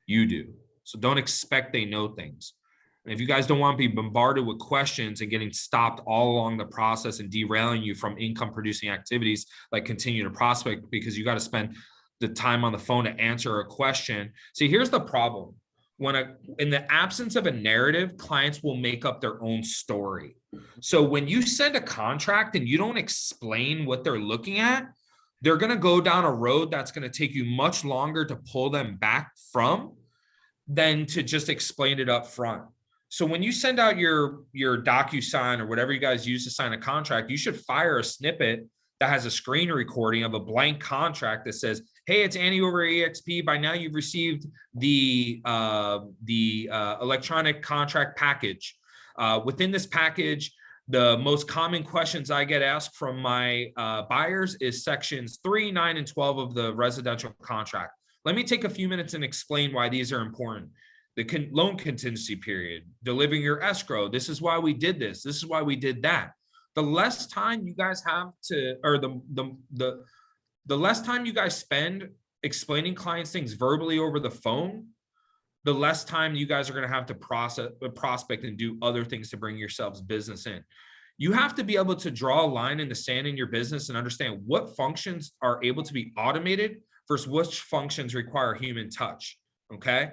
You do. So don't expect they know things. And if you guys don't want to be bombarded with questions and getting stopped all along the process and derailing you from income producing activities like continue to prospect because you got to spend the time on the phone to answer a question. See, here's the problem. In the absence of a narrative, clients will make up their own story. So when you send a contract and you don't explain what they're looking at, they're going to go down a road that's going to take you much longer to pull them back from than to just explain it up front. So when you send out your DocuSign or whatever you guys use to sign a contract, you should fire a snippet that has a screen recording of a blank contract that says, hey, it's Andy over at EXP. By now you've received the electronic contract package. Within this package, the most common questions I get asked from my buyers is sections 3, 9, and 12 of the residential contract. Let me take a few minutes and explain why these are important. The loan contingency period, delivering your escrow. This is why we did this. This is why we did that. The less time you guys have to, or the less time you guys spend explaining clients things verbally over the phone, the less time you guys are going to have to prospect and do other things to bring yourselves business in. You have to be able to draw a line in the sand in your business and understand what functions are able to be automated versus which functions require human touch. Okay.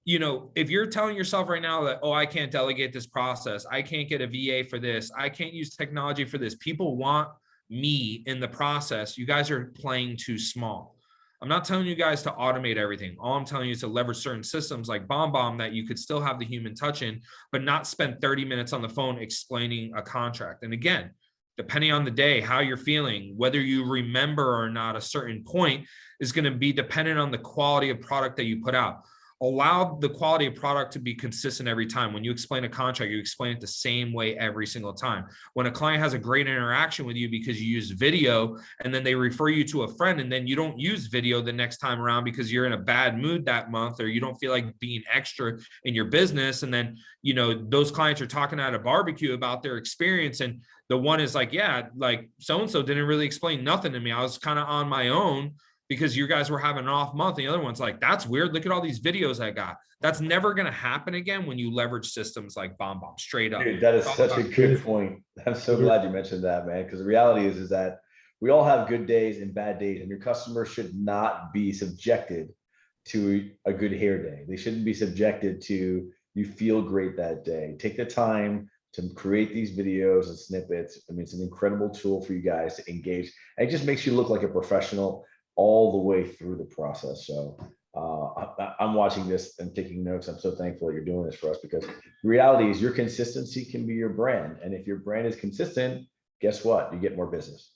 You know, if you're telling yourself right now that, oh, I can't delegate this process, I can't get a VA for this, I can't use technology for this, people want me in the process, you guys are playing too small. I'm not telling you guys to automate everything. All I'm telling you is to leverage certain systems like BombBomb that you could still have the human touch in, but not spend 30 minutes on the phone explaining a contract. And again, depending on the day, how you're feeling, whether you remember or not, a certain point is going to be dependent on the quality of product that you put out. Allow the quality of product to be consistent every time. When you explain a contract, you explain it the same way every single time. When a client has a great interaction with you because you use video and then they refer you to a friend and then you don't use video the next time around because you're in a bad mood that month or you don't feel like being extra in your business. And then, you know, those clients are talking at a barbecue about their experience. And the one is like, yeah, like so-and-so didn't really explain nothing to me. I was kind of on my own because you guys were having an off month. The other one's like, that's weird. Look at all these videos I got. That's never going to happen again when you leverage systems like BombBomb, straight up. Dude, that is such a good point. I'm so glad you mentioned that, man. Because the reality is that we all have good days and bad days, and your customer should not be subjected to a good hair day. They shouldn't be subjected to you feel great that day. Take the time to create these videos and snippets. I mean, it's an incredible tool for you guys to engage. And it just makes you look like a professional all the way through the process. So I'm watching this and taking notes. I'm so thankful that you're doing this for us, because the reality is your consistency can be your brand. And if your brand is consistent, guess what? You get more business.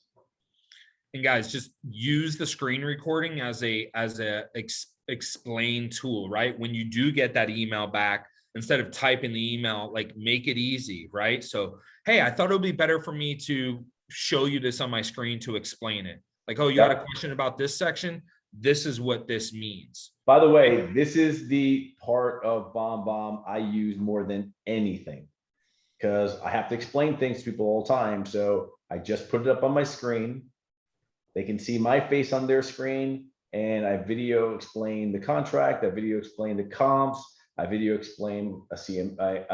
And guys, just use the screen recording as a explain tool, right? When you do get that email back, instead of typing the email, like make it easy, right? So, hey, I thought it would be better for me to show you this on my screen to explain it. Like, oh, you had a question about this section. This is what this means. By the way, this is the part of BombBomb I use more than anything, because I have to explain things to people all the time. So I just put it up on my screen. They can see my face on their screen, and I video explain the contract. I video explain the comps. I video explain an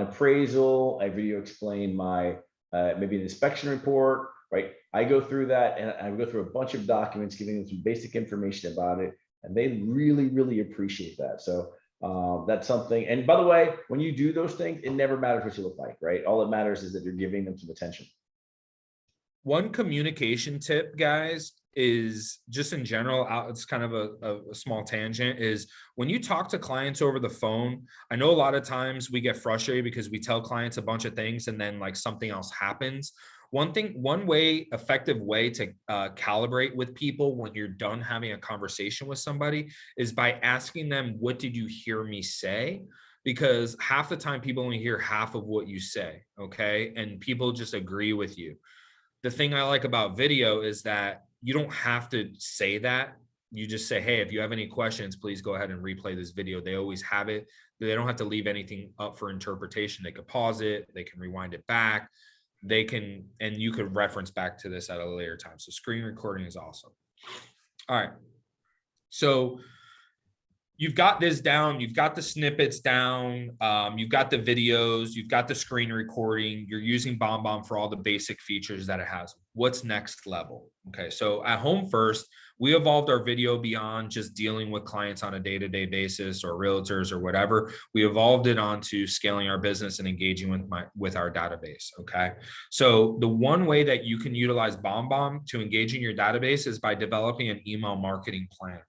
appraisal. I video explain my maybe an inspection report, right? I go through that, and I go through a bunch of documents, giving them some basic information about it, and they really, really appreciate that. So that's something. And by the way, when you do those things, it never matters what you look like, right? All that matters is that you're giving them some attention. One communication tip, guys, is just in general, it's kind of a small tangent, is when you talk to clients over the phone, I know a lot of times we get frustrated because we tell clients a bunch of things and then like something else happens. One effective way to calibrate with people when you're done having a conversation with somebody is by asking them, what did you hear me say? Because half the time people only hear half of what you say, okay? And people just agree with you. The thing I like about video is that you don't have to say that. You just say, hey, if you have any questions, please go ahead and replay this video. They always have it. They don't have to leave anything up for interpretation. They could pause it. They can rewind it back. They can, and you could reference back to this at a later time. So screen recording is awesome. All right. So you've got this down, you've got the snippets down, you've got the videos, you've got the screen recording, you're using BombBomb for all the basic features that it has. What's next level? Okay, so at Home First, we evolved our video beyond just dealing with clients on a day-to-day basis or realtors or whatever. We evolved it onto scaling our business and engaging with our database, okay? So the one way that you can utilize BombBomb to engage in your database is by developing an email marketing plan.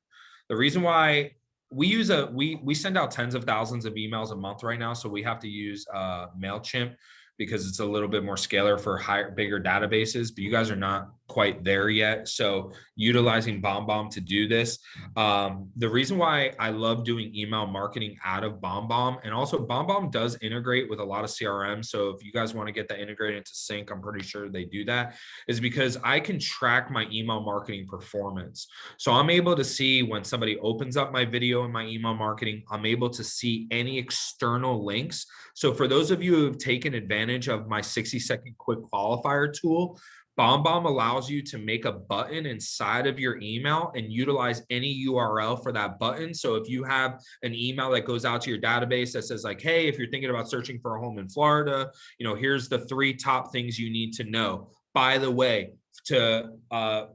The reason why we send out tens of thousands of emails a month right now. So we have to use MailChimp because it's a little bit more scalar for bigger databases, but you guys are not quite there yet. So utilizing BombBomb to do this. The reason why I love doing email marketing out of BombBomb, and also BombBomb does integrate with a lot of CRM. So if you guys want to get that integrated into Sync, I'm pretty sure they do that, is because I can track my email marketing performance. So I'm able to see when somebody opens up my video in my email marketing, I'm able to see any external links. So for those of you who have taken advantage of my 60-second quick qualifier tool, BombBomb allows you to make a button inside of your email and utilize any URL for that button. So if you have an email that goes out to your database that says like, hey, if you're thinking about searching for a home in Florida, here's the 3 top things you need to know. By the way, to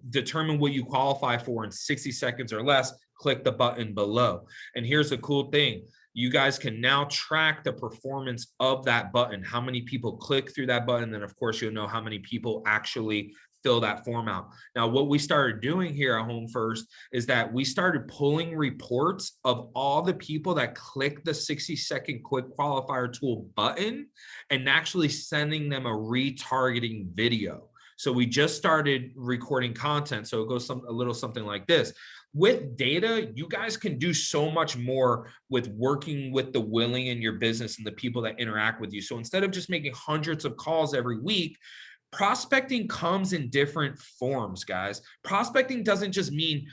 determine what you qualify for in 60 seconds or less, click the button below. And here's the cool thing. You guys can now track the performance of that button, how many people click through that button. Then of course, you'll know how many people actually fill that form out. Now, what we started doing here at Home First is that we started pulling reports of all the people that click the 60-second quick qualifier tool button and actually sending them a retargeting video. So we just started recording content. So it goes a little something like this. With data, you guys can do so much more with working with the willing in your business and the people that interact with you. So instead of just making hundreds of calls every week, prospecting comes in different forms, guys. Prospecting doesn't just mean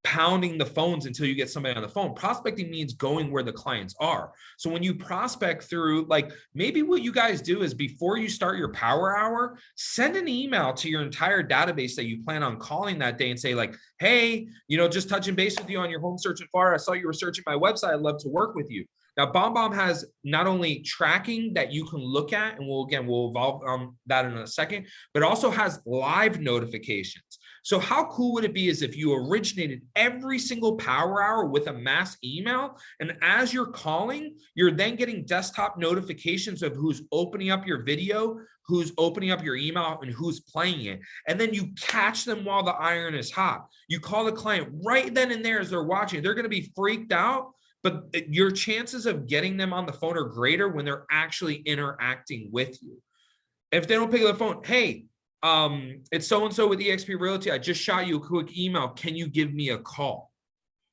pounding the phones until you get somebody on the phone. Prospecting means going where the clients are. So when you prospect through, like maybe what you guys do is before you start your power hour, send an email to your entire database that you plan on calling that day and say like, hey, just touching base with you on your home search in Florida. I saw you were searching my website. I'd love to work with you. Now, BombBomb has not only tracking that you can look at, and we'll evolve on that in a second, but also has live notifications. So how cool would it be is if you originated every single power hour with a mass email, and as you're calling, you're then getting desktop notifications of who's opening up your video, who's opening up your email, and who's playing it. And then you catch them while the iron is hot. You call the client right then and there as they're watching. They're going to be freaked out, but your chances of getting them on the phone are greater when they're actually interacting with you. If they don't pick up the phone, hey, it's so-and-so with eXp Realty. I just shot you a quick email. Can you give me a call?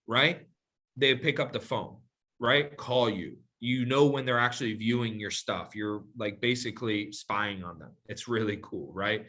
Right? They pick up the phone, right? Call you. You know when they're actually viewing your stuff. You're like basically spying on them. It's really cool, right?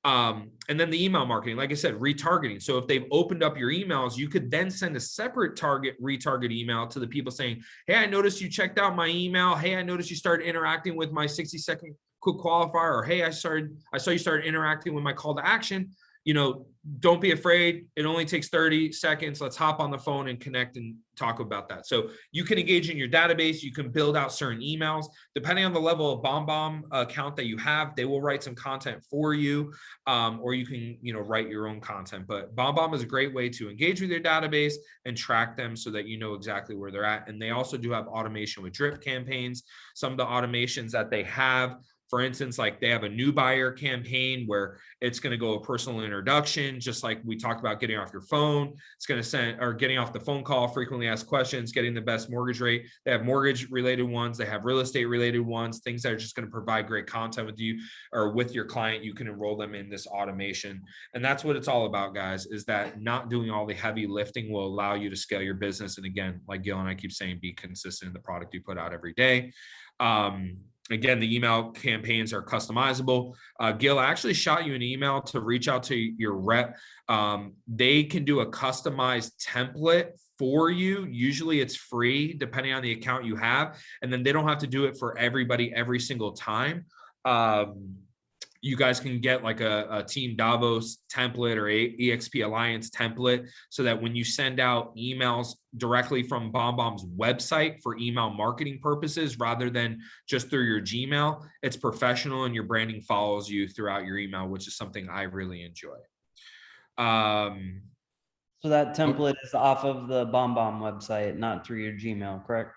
And then the email marketing, like I said, retargeting. So if they've opened up your emails, you could then send a separate retarget email to the people saying, hey, I noticed you checked out my email. Hey, I noticed you started interacting with my 60-second quick qualifier, or hey, I saw you started interacting with my call to action. You know, don't be afraid. It only takes 30 seconds. Let's hop on the phone and connect and talk about that. So you can engage in your database. You can build out certain emails. Depending on the level of BombBomb account that you have, they will write some content for you, or you can, write your own content. But BombBomb is a great way to engage with your database and track them so that you know exactly where they're at. And they also do have automation with drip campaigns. Some of the automations that they have, for instance, like they have a new buyer campaign where it's going to go a personal introduction, just like we talked about getting off your phone. It's going to send, or getting off the phone call, frequently asked questions, getting the best mortgage rate. They have mortgage related ones. They have real estate related ones, things that are just going to provide great content with you or with your client. You can enroll them in this automation. And that's what it's all about, guys, is that not doing all the heavy lifting will allow you to scale your business. And again, like Gil and I keep saying, be consistent in the product you put out every day. Again, the email campaigns are customizable. Gil, I actually shot you an email to reach out to your rep. They can do a customized template for you. Usually it's free, depending on the account you have. And then they don't have to do it for everybody every single time. You guys can get like a Team Davos template or a EXP Alliance template so that when you send out emails directly from BombBomb's website for email marketing purposes, rather than just through your Gmail, it's professional and your branding follows you throughout your email, which is something I really enjoy. So that template is off of the BombBomb website, not through your Gmail, correct?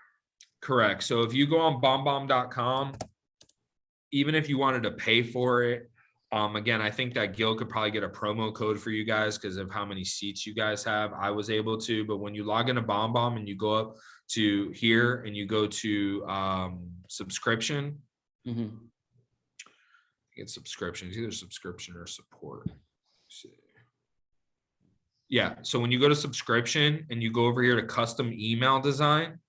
Correct. So if you go on bombbomb.com, even if you wanted to pay for it, again, I think that Gil could probably get a promo code for you guys because of how many seats you guys have. I was able to, but when you log into BombBomb and you go up to here and you go to subscription, get subscriptions, either subscription or support. Let's see. Yeah, so when you go to subscription and you go over here to custom email design,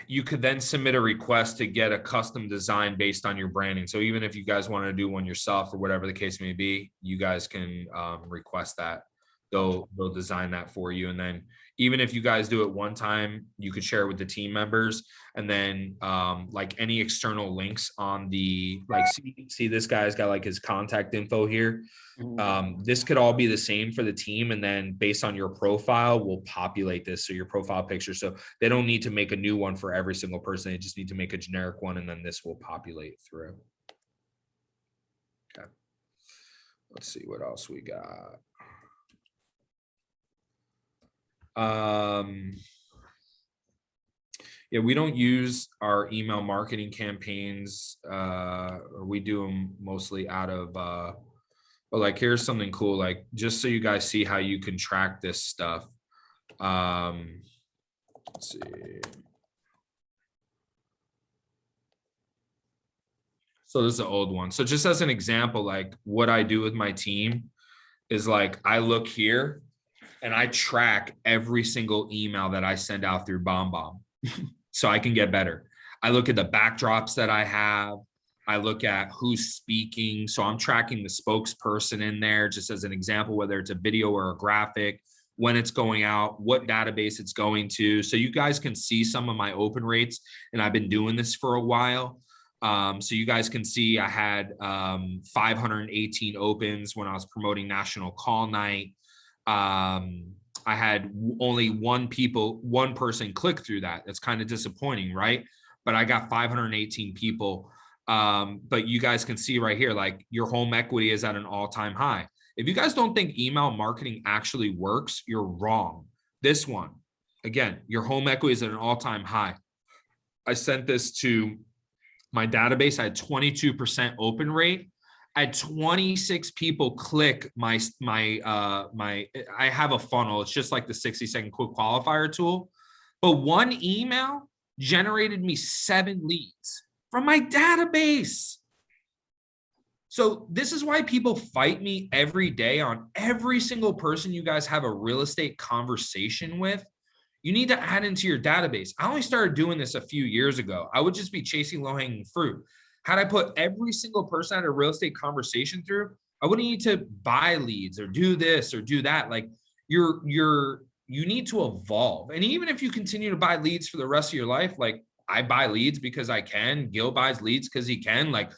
you could then submit a request to get a custom design based on your branding. So even if you guys want to do one yourself or whatever the case may be, you guys can request that. They'll design that for you. And then even if you guys do it one time, you could share it with the team members. And then like any external links on the, like, see this guy's got like his contact info here. This could all be the same for the team. And then based on your profile, we'll populate this. So your profile picture. So they don't need to make a new one for every single person. They just need to make a generic one. And then this will populate through. Okay. Let's see what else we got. Yeah, we don't use our email marketing campaigns, or we do them mostly out of, but like, here's something cool, like, just so you guys see how you can track this stuff. Let's see. So this is an old one. So just as an example, like what I do with my team is like, I look here and I track every single email that I send out through BombBomb so I can get better. I look at the backdrops that I have. I look at who's speaking. So I'm tracking the spokesperson in there, just as an example, whether it's a video or a graphic, when it's going out, what database it's going to. So you guys can see some of my open rates, and I've been doing this for a while. So you guys can see I had 518 opens when I was promoting National Call Night. I had only one person click through that. That's kind of disappointing, right? But I got 518 people But you guys can see right here, like your home equity is at an all-time high. If you guys don't think email marketing actually works, you're wrong. This one, again, your home equity is at an all-time high. I sent this to my database. I had 22% open rate. I had 26 people click I have a funnel. It's just like the 60-second quick qualifier tool. But one email generated me 7 leads from my database. So this is why people fight me every day on every single person you guys have a real estate conversation with. You need to add into your database. I only started doing this a few years ago. I would just be chasing low-hanging fruit. Had I put every single person I had a real estate conversation through, I wouldn't need to buy leads or do this or do that. Like you need to evolve. And even if you continue to buy leads for the rest of your life, like I buy leads because I can, Gil buys leads because he can, like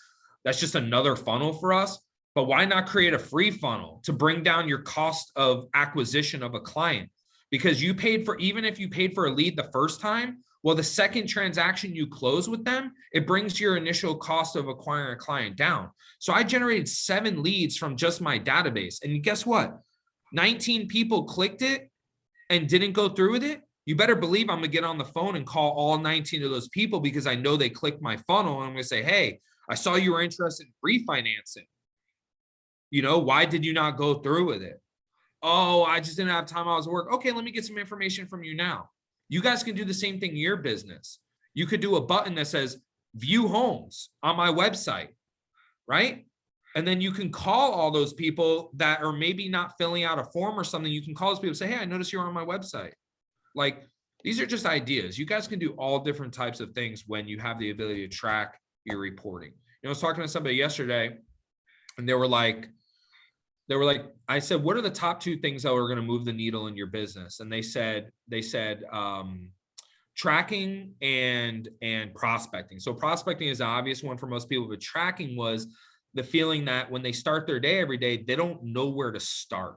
that's just another funnel for us. But why not create a free funnel to bring down your cost of acquisition of a client? Because you paid for, even if you paid for a lead the first time, well, the second transaction you close with them, it brings your initial cost of acquiring a client down. So I generated 7 leads from just my database. And guess what? 19 people clicked it and didn't go through with it. You better believe I'm gonna get on the phone and call all 19 of those people because I know they clicked my funnel. And I'm gonna say, hey, I saw you were interested in refinancing. You know, why did you not go through with it? Oh, I just didn't have time. I was at work. Okay, let me get some information from you now. You guys can do the same thing in your business. You could do a button that says view homes on my website, right? And then you can call all those people that are maybe not filling out a form or something. You can call those people and say, hey, I noticed you're on my website. Like, these are just ideas. You guys can do all different types of things when you have the ability to track your reporting. You know, I was talking to somebody yesterday and they were like, I said, what are the top 2 things that are going to move the needle in your business? And they said, tracking and prospecting. So prospecting is the obvious one for most people, but tracking was the feeling that when they start their day every day, they don't know where to start,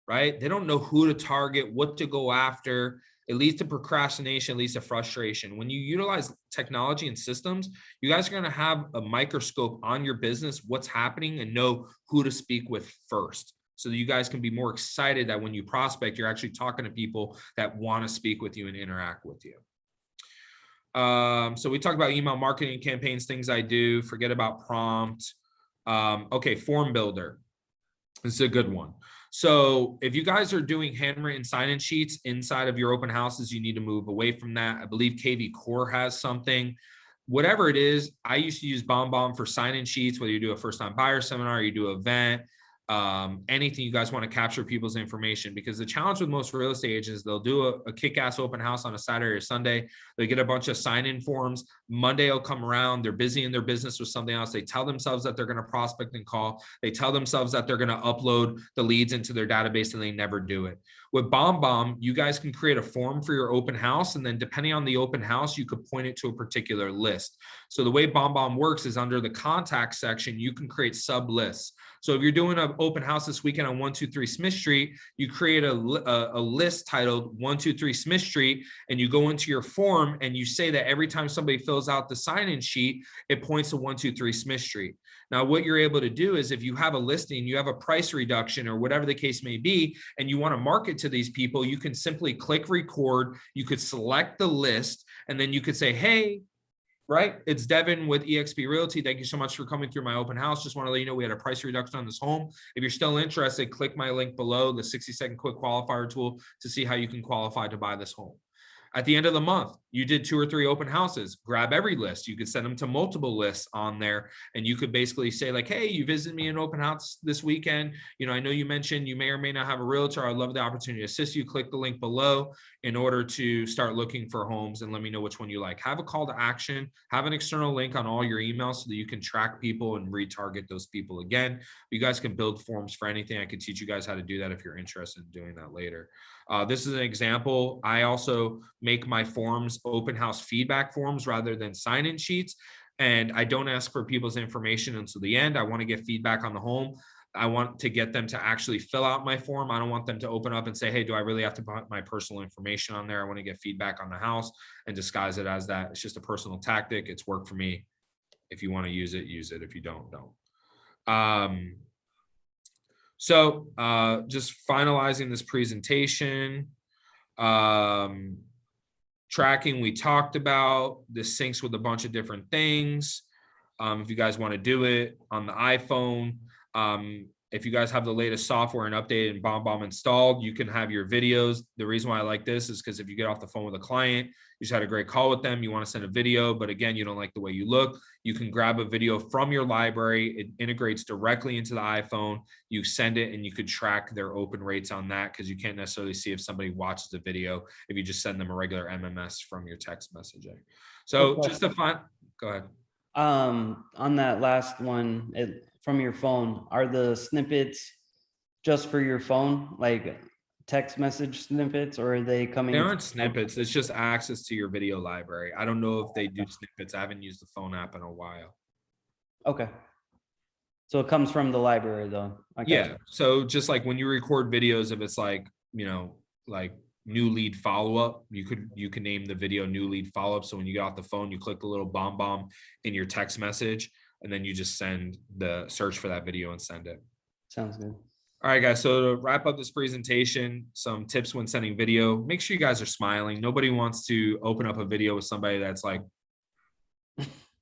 right? They don't know who to target, what to go after. It leads to procrastination, it leads to frustration. When you utilize technology and systems, you guys are going to have a microscope on your business, what's happening, and know who to speak with first. So that you guys can be more excited that when you prospect, you're actually talking to people that want to speak with you and interact with you. So we talked about email marketing campaigns, things I do, forget about prompt. Okay, form builder. This is a good one. So if you guys are doing handwritten sign-in sheets inside of your open houses, you need to move away from that. I believe KV Core has something. Whatever it is, I used to use BombBomb for sign-in sheets, whether you do a first-time buyer seminar, you do an event, anything you guys want to capture people's information. Because the challenge with most real estate agents, they'll do a kick-ass open house on a Saturday or Sunday. They get a bunch of sign-in forms. Monday will come around. They're busy in their business with something else. They tell themselves that they're going to prospect and call. They tell themselves that they're going to upload the leads into their database, and they never do it. With BombBomb, you guys can create a form for your open house, and then depending on the open house, you could point it to a particular list. So the way BombBomb works is under the contact section, you can create sub lists. So if you're doing an open house this weekend on 123 Smith Street, you create a list titled 123 Smith Street, and you go into your form and you say that every time somebody fills out the sign-in sheet, it points to 123 Smith Street. Now, what you're able to do is if you have a listing, you have a price reduction or whatever the case may be, and you want to market to these people, you can simply click record, you could select the list, and then you could say, hey, right? It's Devin with eXp Realty. Thank you so much for coming through my open house. Just want to let you know we had a price reduction on this home. If you're still interested, click my link below, the 60-second quick qualifier tool, to see how you can qualify to buy this home. At the end of the month, you did 2 or 3 open houses. Grab every list. You could send them to multiple lists on there. And you could basically say like, hey, you visited me in open house this weekend. You know, I know you mentioned you may or may not have a realtor. I'd love the opportunity to assist you. Click the link below in order to start looking for homes and let me know which one you like. Have a call to action. Have an external link on all your emails so that you can track people and retarget those people again. You guys can build forms for anything. I can teach you guys how to do that if you're interested in doing that later. This is an example. I also make my forms open house feedback forms rather than sign-in sheets. And I don't ask for people's information until the end. I want to get feedback on the home. I want to get them to actually fill out my form. I don't want them to open up and say, hey, do I really have to put my personal information on there? I want to get feedback on the house and disguise it as that. It's just a personal tactic. It's worked for me. If you want to use it. If you don't, don't. So just finalizing this presentation. Tracking we talked about. This syncs with a bunch of different things. If you guys want to do it on the iPhone, if you guys have the latest software and updated and BombBomb installed, you can have your videos. The reason why I like this is because if you get off the phone with a client, you just had a great call with them, you want to send a video, but again, you don't like the way you look, you can grab a video from your library. It integrates directly into the iPhone. You send it and you could track their open rates on that because you can't necessarily see if somebody watches a video if you just send them a regular MMS from your text messaging. So just to find, go ahead. On that last one, from your phone, are the snippets just for your phone, like text message snippets, or are they coming? They aren't snippets. It's just access to your video library. I don't know if they do snippets. I haven't used the phone app in a while. Okay. So it comes from the library though. Yeah. So just like when you record videos, if it's like, you know, like new lead follow-up, you can name the video new lead follow-up. So when you get off the phone, you click the little bomb in your text message, and then you just send the search for that video and send it. Sounds good. All right, guys. So to wrap up this presentation, some tips when sending video. Make sure you guys are smiling. Nobody wants to open up a video with somebody that's like,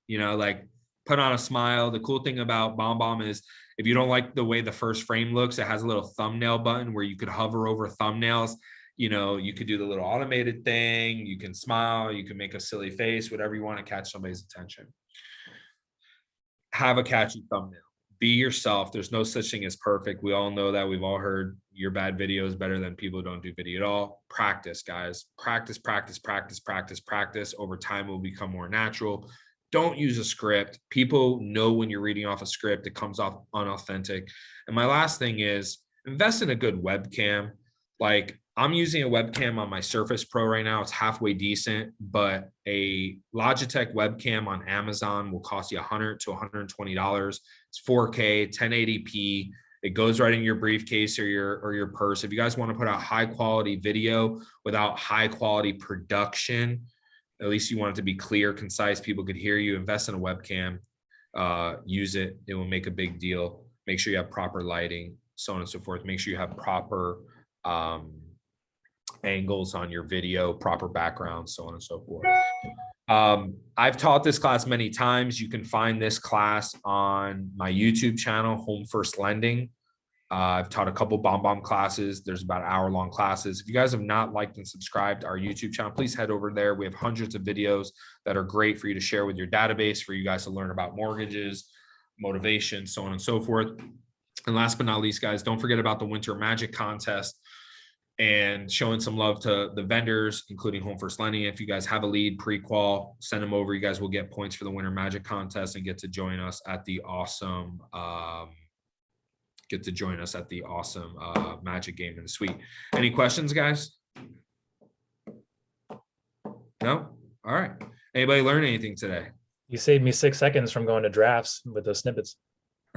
you know, like put on a smile. The cool thing about BombBomb is if you don't like the way the first frame looks, it has a little thumbnail button where you could hover over thumbnails. You know, you could do the little automated thing. You can smile. You can make a silly face, whatever you want to catch somebody's attention. Have a catchy thumbnail. Be yourself. There's no such thing as perfect. We all know that. We've all heard your bad video is better than people who don't do video at all. Practice, guys. Practice, practice, practice, practice, practice. Over time, it will become more natural. Don't use a script. People know when you're reading off a script, it comes off unauthentic. And my last thing is invest in a good webcam. Like I'm using a webcam on my Surface Pro right now. It's halfway decent, but a Logitech webcam on Amazon will cost you $100 to $120. It's 4K, 1080p. It goes right in your briefcase or your purse. If you guys want to put out high quality video without high quality production, at least you want it to be clear, concise, people could hear you. Invest in a webcam, use it. It will make a big deal. Make sure you have proper lighting, so on and so forth. Make sure you have proper angles on your video, proper background, so on and so forth. I've taught this class many times. You can find this class on my YouTube channel, Home First Lending. I've taught a couple BombBomb classes. There's about hour-long classes. If you guys have not liked and subscribed to our YouTube channel, please head over there. We have hundreds of videos that are great for you to share with your database, for you guys to learn about mortgages, motivation, so on and so forth. And last but not least, guys, don't forget about the Winter Magic Contest and showing some love to the vendors, including Home First Lending. If you guys have a lead pre-qual, send them over. You guys will get points for the Winter Magic Contest and get to join us at the awesome Magic game in the suite. Any questions, guys? No? All right. Anybody learn anything today? You saved me 6 seconds from going to drafts with those snippets.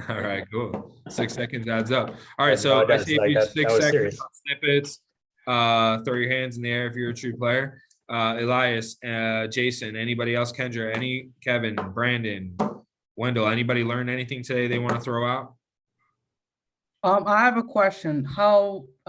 All right, cool. 6 seconds adds up. All right, so I saved you that 6 was seconds serious. on snippets. Throw your hands in the air if you're a true player. Elias, Jason, anybody else? Kendra, Kevin, Brandon, Wendell, anybody learn anything today they want to throw out? I have a question. How